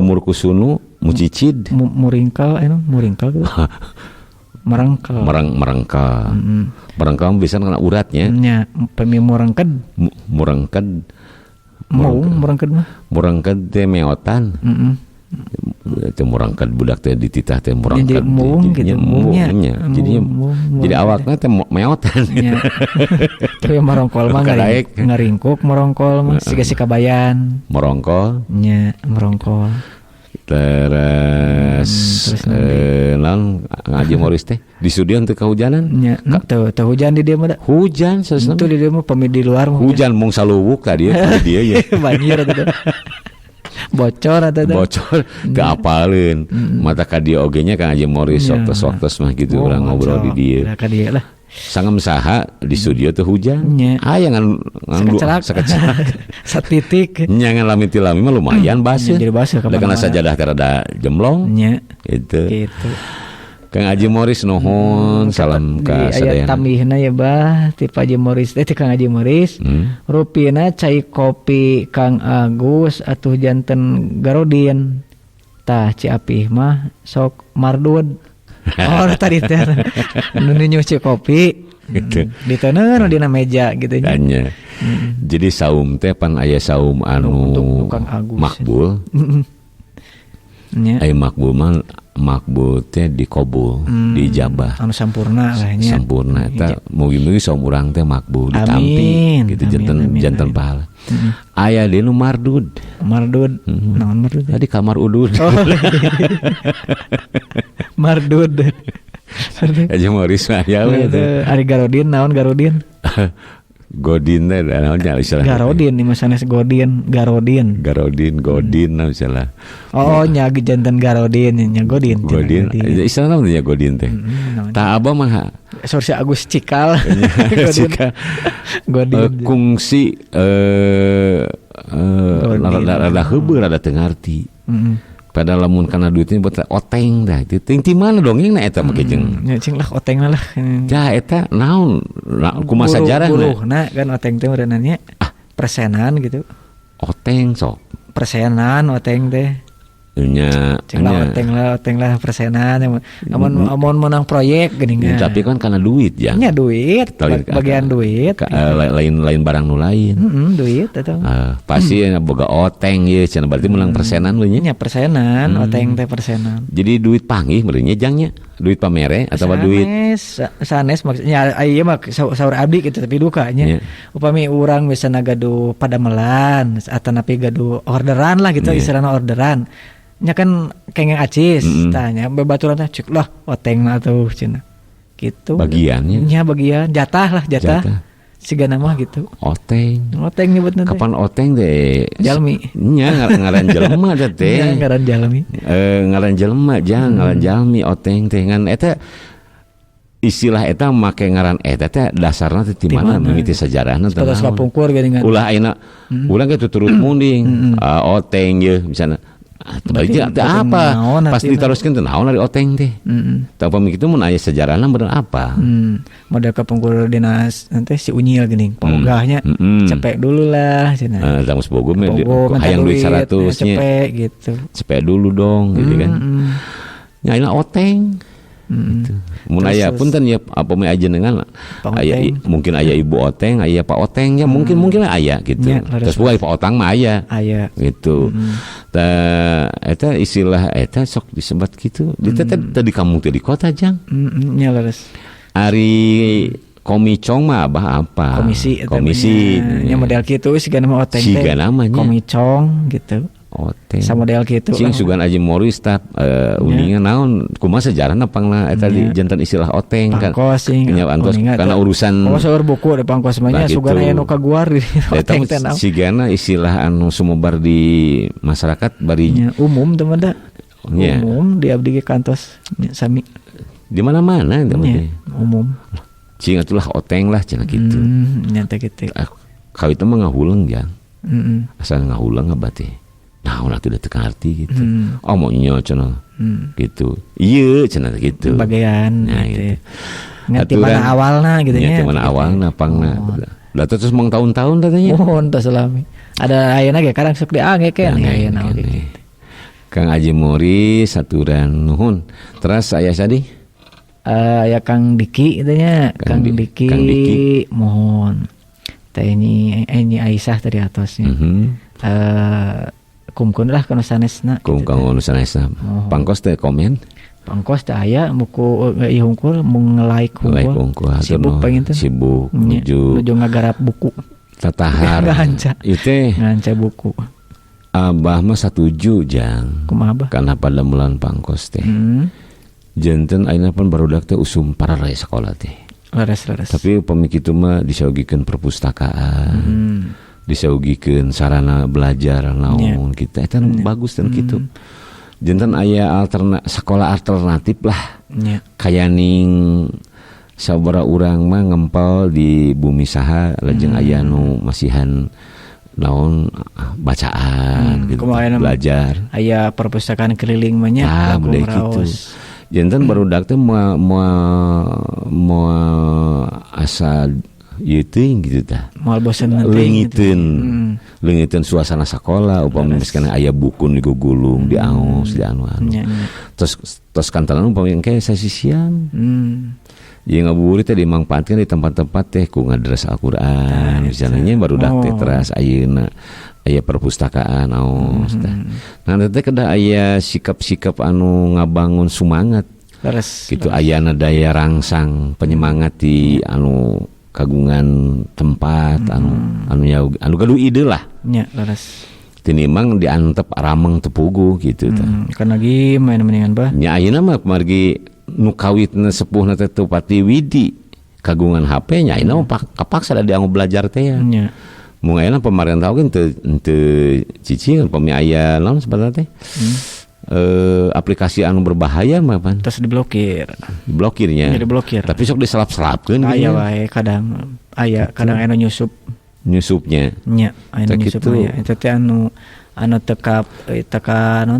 Murkusunu Mucicid Muringkal gitu Merengkal bisa kena uratnya nya pemi Murengked Murengked teh meotan. Teh murengked budak teh dititah teh murengked. Jadi awakna teh meotan. Tapi merongkol mah ngaringkuk merongkol mah siga kabayan. Merongkol. Nya merongkol. Terus naon Haji Moris teh di studio teu kahujanan nya teu hujan di dieu mah hujan sesna teu di dieu mah pami di luar hujan mung saluwuk tadi di dieu ya banjir eta bocor teu apaleun mata ka dieu oge nya Kang Haji Moris waktos mah gitu urang ngobrol di dieu ka dieu lah sangem saha di studio teh hujan aya ngan sakecak satitik nya ngan lami mah lumayan baseuh jadi baseuh da kana sajadah teh rada jemlong nya gitu Kang Haji Morris nuhun salam ka sadayana. Aya tambihna ya bah ti Pak Haji Morris teh Kang Haji Morris. Rupina cai kopi Kang Agus atuh janten Garodin. Tah Ciapih mah sok mardud. Tadi teh nu nyuci kopi. Gitu. Diteuneuh dina meja gitu nya. Jadi saum teh pan aya saum anu makbul. Aya makbul teh dikobul, dijabah. Anu sampurna lah nya. Sampurna eta mugi-mugi saum urang teh makbul ditampi gitu janten pahala. Aya di nu mardud. Mardud. Naon mardud? Tadi kamar udud. Mardud. Haji Morris mah ya we. Ari Garodin naon Garodin? Godin teh naonnya istilah. Garodin di masanes Godin. Godin naon istilah. Oh nya janten Garodin nya Godin. Godin. Istilah naon nya Godin teh? Tah abah mah Sorsi Agus Cikal. Godin. Kungsi rada heubeul rada teu ngarti. Pada lamun kana duitnya buat oteng dah itu ti mana dongengna eta make jeung nya cing lah oteng lah ja eta naon kumaha sajarahna kan oteng teh urang nya persenan gitu oteng sok persenan oteng teh nya oteng lah persenan amun menang proyek geuning tapi kan kana duit ya nya duit bagian duit lain barang nu lain duit eta pasti boga oteng ye cenah berarti menang persenan we nya persenan oteng teh persenan jadi duit panggih meureunnya jangnya duit pamere atau duit sanes maksudnya ieu mah saur abdi gitu tapi dukanya upami urang misalna gaduh padamelan atanapi gaduh orderan lah gitu istilahna orderan nya kan kengeng acis tanya bebaturan teh cek lah otengna tuh cenah gitu bagiannya nya bagian jatah sigana mah gitu oteng nyebutna teh kapan oteng teh jalmi nya ngaran jelema teh ngaran jalmi ngaran jelema ngaran jalmi oteng teh ngan eta istilah eta make ngaran eta teh dasarna teh di mana mimiti sajarahna teh kapungkur geuningan ulah ayeuna ulang ge tuturut munding oteng ye misalna Baiknya apa? Pas diteruskan tuh naon dari oteng teh. Tau pamik itu mun aya sejarahna bener apa? Model kapungkur dinas nanti si Unyil geuning pamogahnya cepek dulu lah cenah. Tamus bogo mah hayang duit 100 nya. Cepek gitu. Cepek dulu dong gitu kan. Nyaina oteng. Gitu. Mun aya punten ya apa mah ajenengan aya mungkin aya ibu oteng, aya pak oteng ya mungkin aya gitu. Terus bukan pak otang mah aya. Gitu. Eta istilah eta sok disebat gitu. Di tadi kamu teh di kota jang. Nya leres. Ari komicong mah abah apa? Komisi. Nya model kitu sigana mah oteng teh. Siga namanya. Komicong gitu. Oteng. Sama model kitu. Cing sugan Haji Morris tah uningan naon kumaha sejarahna pangna eta di janten istilah oteng kan. Pangkos karena urusan saur buku ada pangkos mah nya sugan aya nu kaguar di oteng teh naon. Sigana istilah anu sumebar di masyarakat bari umum teh mah umum di abdi ge kantos sami. Di mana-mana teh umum. Cing atulah oteng lah cenah kitu. Nya teh kitu. Ka itu mah ngahuleung jang. Asal ngahuleung abah teh. Nah, ulah tidak terkarti gitu. Oh maunya cenah gitu. Iya cenah gitu. Bagian nah, gitu. Ngerti mana awalna gitu nya. Ngerti mana awalna pangna. Lah terus mong tahun-tahun katanya. Oh, entah selami. Ada ayeuna ge kadang sok diangekeun ayeuna gitu. Kang Haji Morris saturan nuhun. Terus aya sadi? Aya Kang Diki kitu nya. Kang Diki mohon. Teh ini Aisyah tadi atosnya. Kumkun lah kana sanesna. Kumkun sanesna. Pangkos teh komen. Pangkos teh aya buku ihungkul mung like hungkul. Sibuk pengen teh. Sibuk nuju ngagarap buku. Tatahar. Nganca. Ieu teh nganca buku. Abah mah satuju jang. Kumaha Abah? Kana pada mulan pangkos teh. Janten ayeuna pun barudak teh usum parare sekolah teh. Leres. Tapi pamik kitu mah disaugikeun perpustakaan. Disaugikeun sarana belajar naon kita eta bagus dan kitu. Janten aya sekolah alternatif lah. Kayaning sabaraha urang mah ngempel di bumi saha lajeng aya nu masihan naon bacaan gitu, belajar. Aya perpustakaan keliling mah nya gitu. jantan barudak teh mau asa yuting gitu tah. Moal bosen leungiteun suasana sekolah upami misalkan aya buku digugulung di aos di anu. Terus kantalan upami engke sasisian. Jadi ngabuburit teh dimanfaatkan di tempat-tempat teh ku ngadres Al-Qur'an misalnya barudak teh teras ayeuna aya perpustakaan aos tah. Nah teh kedah aya sikap-sikap anu ngabangun semangat. Gitu ayana daya rangsang penyemangat di anu kagungan tempat anu gaduh ide lah. Nya leres. Tinimang diantep rameng tepugu gitu tah. Kan lagi main-mainan bah. Nya ayeuna mah margi nu kawitna sepuhna teh Tupati Widi kagungan HP nya ayeuna kapaksa da dianggo belajar teh ya. Nya. Mun ayeuna pamarentah oge teu cicing pami aya naon sebenarnya teh. Aplikasi anu berbahaya mah pan. Terus diblokir. Diblokirnya. Diblokir. Tapi sok diselap-selapkeun aya wae kadang anu nyusupnya. Nya, anu nyusup aya. Eta teh anu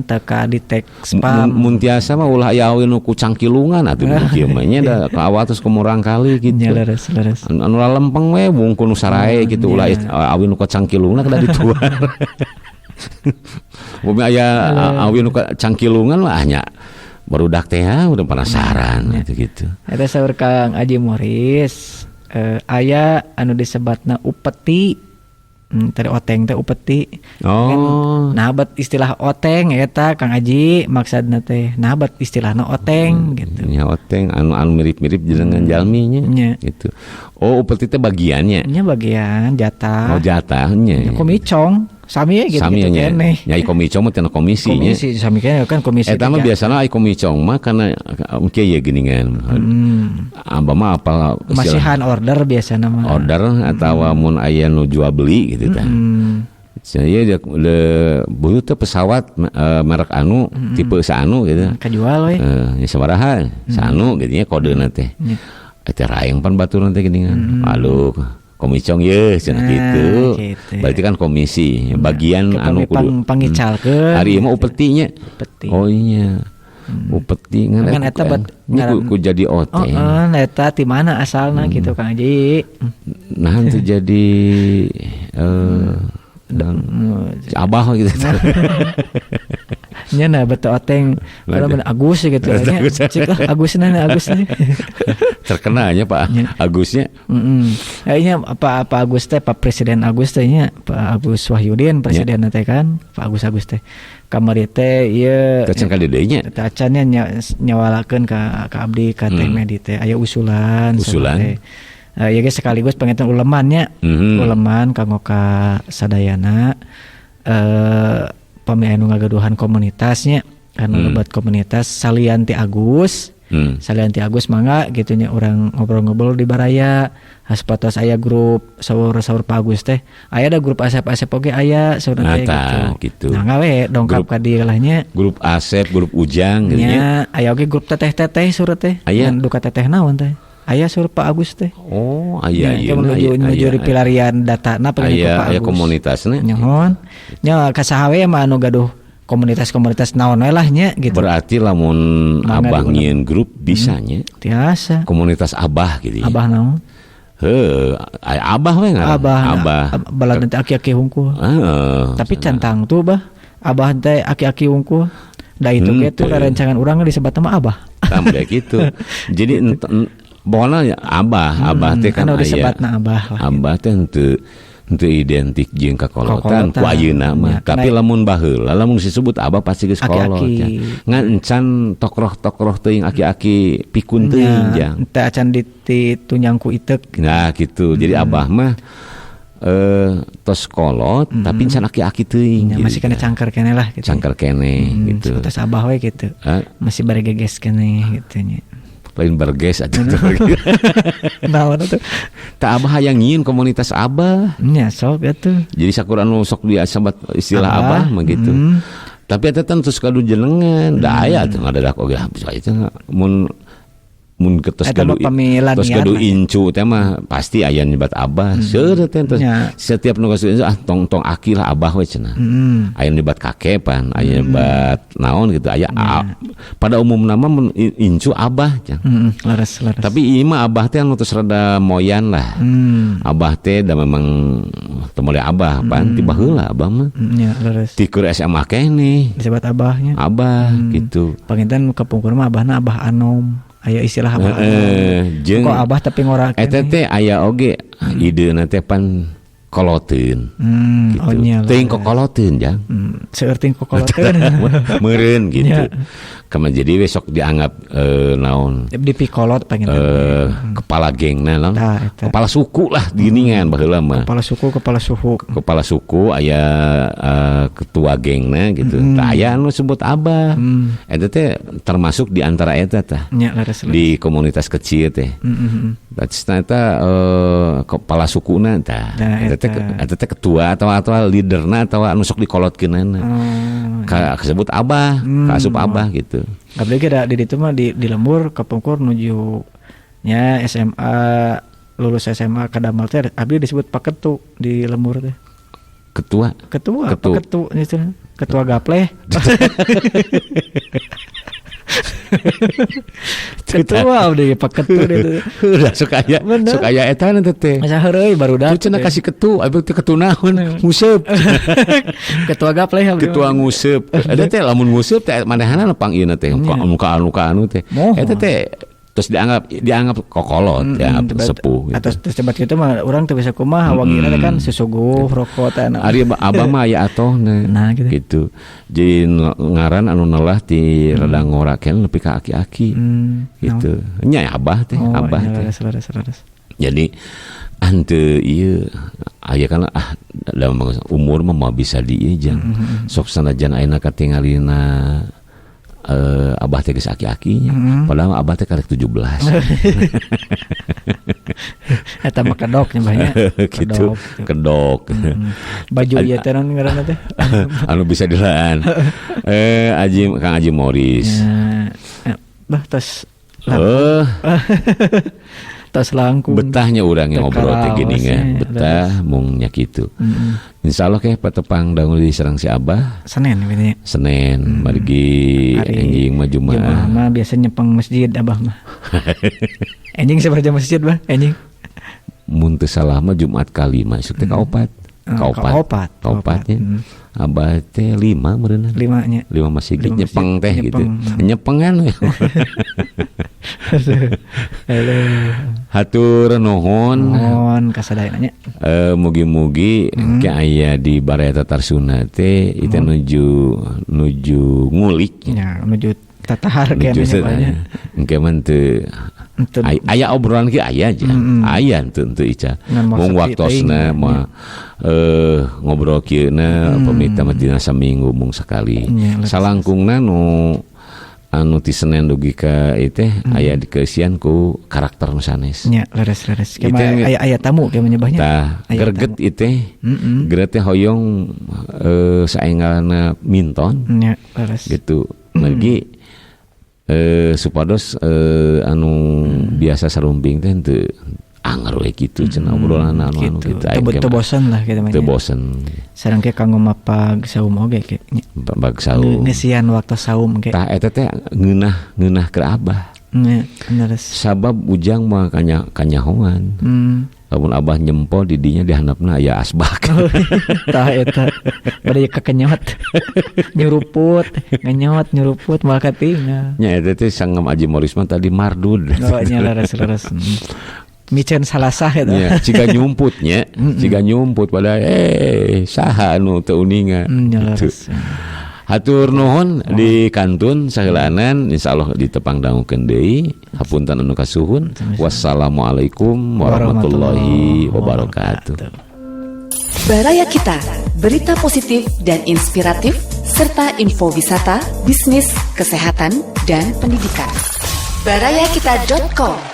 teka detect spam. Mun tiasa mah ulah aya aweun ku cangkilungan atuh kieu mah nya da kawatos kumurang kali gitu. Nya leres. Anu lempeng we bungkul nu sarae gitu ulah aweun ku cangkilungan kada dituar. Bumi aya aweun nu cangkilungan mah nya barudak teh udah penasaran gitu. Eta saur Kang Aji Morris aya anu disebatna upeti. Tadi oteng teh upeti. Kan, nah bat istilah oteng eta Kang Aji maksudna teh nah bat istilahna oteng gitu. Ya oteng anu mirip-mirip dengan jalminya gitu. Oh upeti teh bagiannya. Nya bagian jatah. Oh jatahnya. Ya, komicong sami gitu keneh. Nyai komicong mah teh komisi nya. Komisi sami keneh kan komisi. Eta mah biasana ai komicong mah kana kieu ye geuningan. Amba mah apal masihan order biasana mah. Order atawa mun aya nu jual beli gitu tah. Saya beuh teh pesawat merek anu tipe saanu gitu. Kajual we. Ya sabaraha? Saanu gitu nya kodena teh. Eta raeng pan baturan teh geuningan. Aduh komicong ye cenah gitu. Berarti kan komisi bagian anu kudu pangicalkeun. Ari mah upetinya. Oh iya. Upeti kan eta ku jadi oteng. Eta ti mana asalna gitu Kang Aji. Nah itu jadi abah gitu. Nya na batu oteng Agus gitu nya. Cik Agusna terkenanya Pak Agusnya. Kayaknya Pak Agus teh Pak Presiden Agus teh nya Pak Agus Wahyudin presiden teh kan Pak Agus teh kamari teh ieu tacan ka deui nya teh acannya nyawalakeun ka abdi ka teh Medi teh aya usulan ya ge sekaligus pengetan ulemannya uleman kanggo ka sadayana pami anu ngagaduhan komunitasnya anu lebat komunitas salian ti Agus mangga gitu nya urang ngobrol-ngobrol di baraya haspatos aya grup saur Pak Agus teh aya da grup asep oge aya saudara gitu. Nah gawe dongkap ka dieu lah nya grup asep grup ujang gitu nya aya oge grup teteh surut teh duka teteh naon teh aya sur Pak Agus teh. Oh aya menuju dipilarian datana pengen Pak Agus. Aya komunitasna. Nyohon. Nya kasaha we mah anu gaduh komunitas naon we lah nya gitu. Berarti lamun abah ngieun grup bisa nya. Tiasa. Komunitas abah gitu ya. Abah naon? Abah we ngaran. Abah. Balad teh aki-aki hungkul. Tapi cantang tuh bah. Abah teh aki-aki hungkul. Da itu ge tuh rancangan urang disebut nama Abah. Sampai gitu. Jadi pokoknya abah teh kan aya abah teh henteu identik jeung kakolotan ku ayeuna mah tapi lamun baheula lamun disebut abah pasti geus kolot ngan encan tokroh teuing aki-aki pikun teuing jang teh acan ditunjang ku itek nah gitu jadi abah mah tos kolot tapi encan aki-aki teuing masih kena cangker keneh lah gitu cangker keneh gitu tos abah we gitu masih bari geges keneh gitu nya lain berges aja tuh. Naon atuh? Tak abah hayang ngieun komunitas abah. Nya sok atuh. Jadi sakur anu sok diasabat istilah abah mah gitu. Tapi eta teh terus kadu jenengan. Da aya teh ngadadak oge bisa itu mun mun ketos gadu incu teh mah pasti aya nyebat abah. Seueur teh setiap nu kasuin tong aki lah abah we cenah. Aya nyebat kakepan, aya nyebat naon gitu aya pada umumna mah incu abah can. Laras. Tapi ieu mah abah teh anu tos rada moyan lah. Abah teh da memang teu moal abah pan ti baheula abah mah. Nya laras. Ti keur SMA keneh disebut abahnya. Abah gitu. Panginten kapungkur mah abahna abah anom. Aya istilah abah. Jeung kok abah tapi ngora eta teh aya oge ideuna teh pan koloteun. Gitu. Teuing kokoloteun jang. Seueur teuing kokoloteun. Meureun gitu. Kama jadi besok dianggap naon dipikolot panginten. Kepala gengna naon. Kepala suku lah diningan baheula mah. Kepala suku aya ketua gengna gitu. Tah aya anu sebut abah. Eta teh termasuk di antara eta tah. Di komunitas kecil teh. Eta kepala sukuna tah. Eta teh ketua atau leaderna atau anu sok dikolotkeunana. Kasebut abah, kasup abah gitu. Abdi ge di ditu mah di lembur kapungkur nuju nya SMA, lulus SMA kadamel teh abdi disebut paketu di lembur teh. Ketua paketu ketua gapleh. Ketua abdi paketu itu. Udah sok aya eta nanti teh. Masa heureuy barudak. Cenah kasih ketu, abdi teh ketu naon? Nguseup. Ketua gapleh abdi. Ketua nguseup. Eta teh lamun nguseup teh manehna pang ieu teh anu teh. Eta teh terus dianggap kokolot ya sepuh gitu. Atas tempat kitu mah urang teu bisa kumaha wagina kan sesuguh rokok teh. Ari abah mah aya atohna. Nah gitu. Jadi ngaran anu neulah ti rada ngorakeun nepi ka aki-aki. Gitu. Nya abah teh, abah teh. Jadi henteu ieu aya kana dalam umur mah bisa di ieu jang. Sok sanajan ayeuna katingalina abah teh geus aki-akinya. Padahal abah teh karek 17. Eta mah kedoknya banyak. Gitu. Kedok. Baju ieu teh naon ngaranna teh? Anu bisa dilaan. Kang Haji Morris. Bah tos tos langkung. Betahnya urang ngobrol teh gini nya. Betah mung nya kitu. Insyaallah ke patepang dangu di sareng si Abah. Senin margi anjing mah Jumaah. Mah biasa nyepeng masjid Abah mah. Anjing sabaraha masjid bah anjing. Mun teu salah mah Jumat kalima isuk teh kaopat. Kaopatnya. Abah teh 5 meureunna. 5 masjid nyepeng teh gitu. Nyepengan we. Hatur nuhun kasadayana nya. Mugi-mugi ke aya di Baraya Tatar Sunda teh itu nuju ngulik. Ya, nuju tatahar kene banyak. Engke mah teu aya obrolan ki aya aja. Aya teu ica. Mung waktosna mah ngobrol kieuna pamita mah dina saminggu mung sakali. Salangkungna anu ti Senen dugi ka ieu teh aya dikeisian ku karakter nu sanes. Nya leres. Kema aya tamu ke menyebahnya. Tah greget ieu teh. Greget teh hoyong saenggalna minton. Nya leres. Gitu. Mergi supados anu biasa sarumping teh teu anger we kitu cenah obrolan anu kitu. Teu bosen lah kitu mah. Teu bosen. Sareng ke kanggo mapag saum oge ke. Mapag saum. Ngesian waktu saum ke. Tah eta teh ngeunah ke Abah. Nya bener. Sabab ujang mah kanyahoan. Lamun Abah nyempol di dinya dihandapna aya asbak. Tah eta bade kakenyot. nyuruput moal katingal. Nya eta teh sangem Haji Morris mah tadi mardud. Oh nya leres. Micen salasah eta. Nya ciga nyumputnya, ciga nyumput pada saha anu teu uninga. Leres. Hatur nuhun di kantun saheulanan insyaallah ditepang dangukeun deui. Hapunten anu kasuhun. Wassalamualaikum warahmatullahi wabarakatuh. Baraya Kita, berita positif dan inspiratif serta info wisata, bisnis, kesehatan dan pendidikan. barayakita.com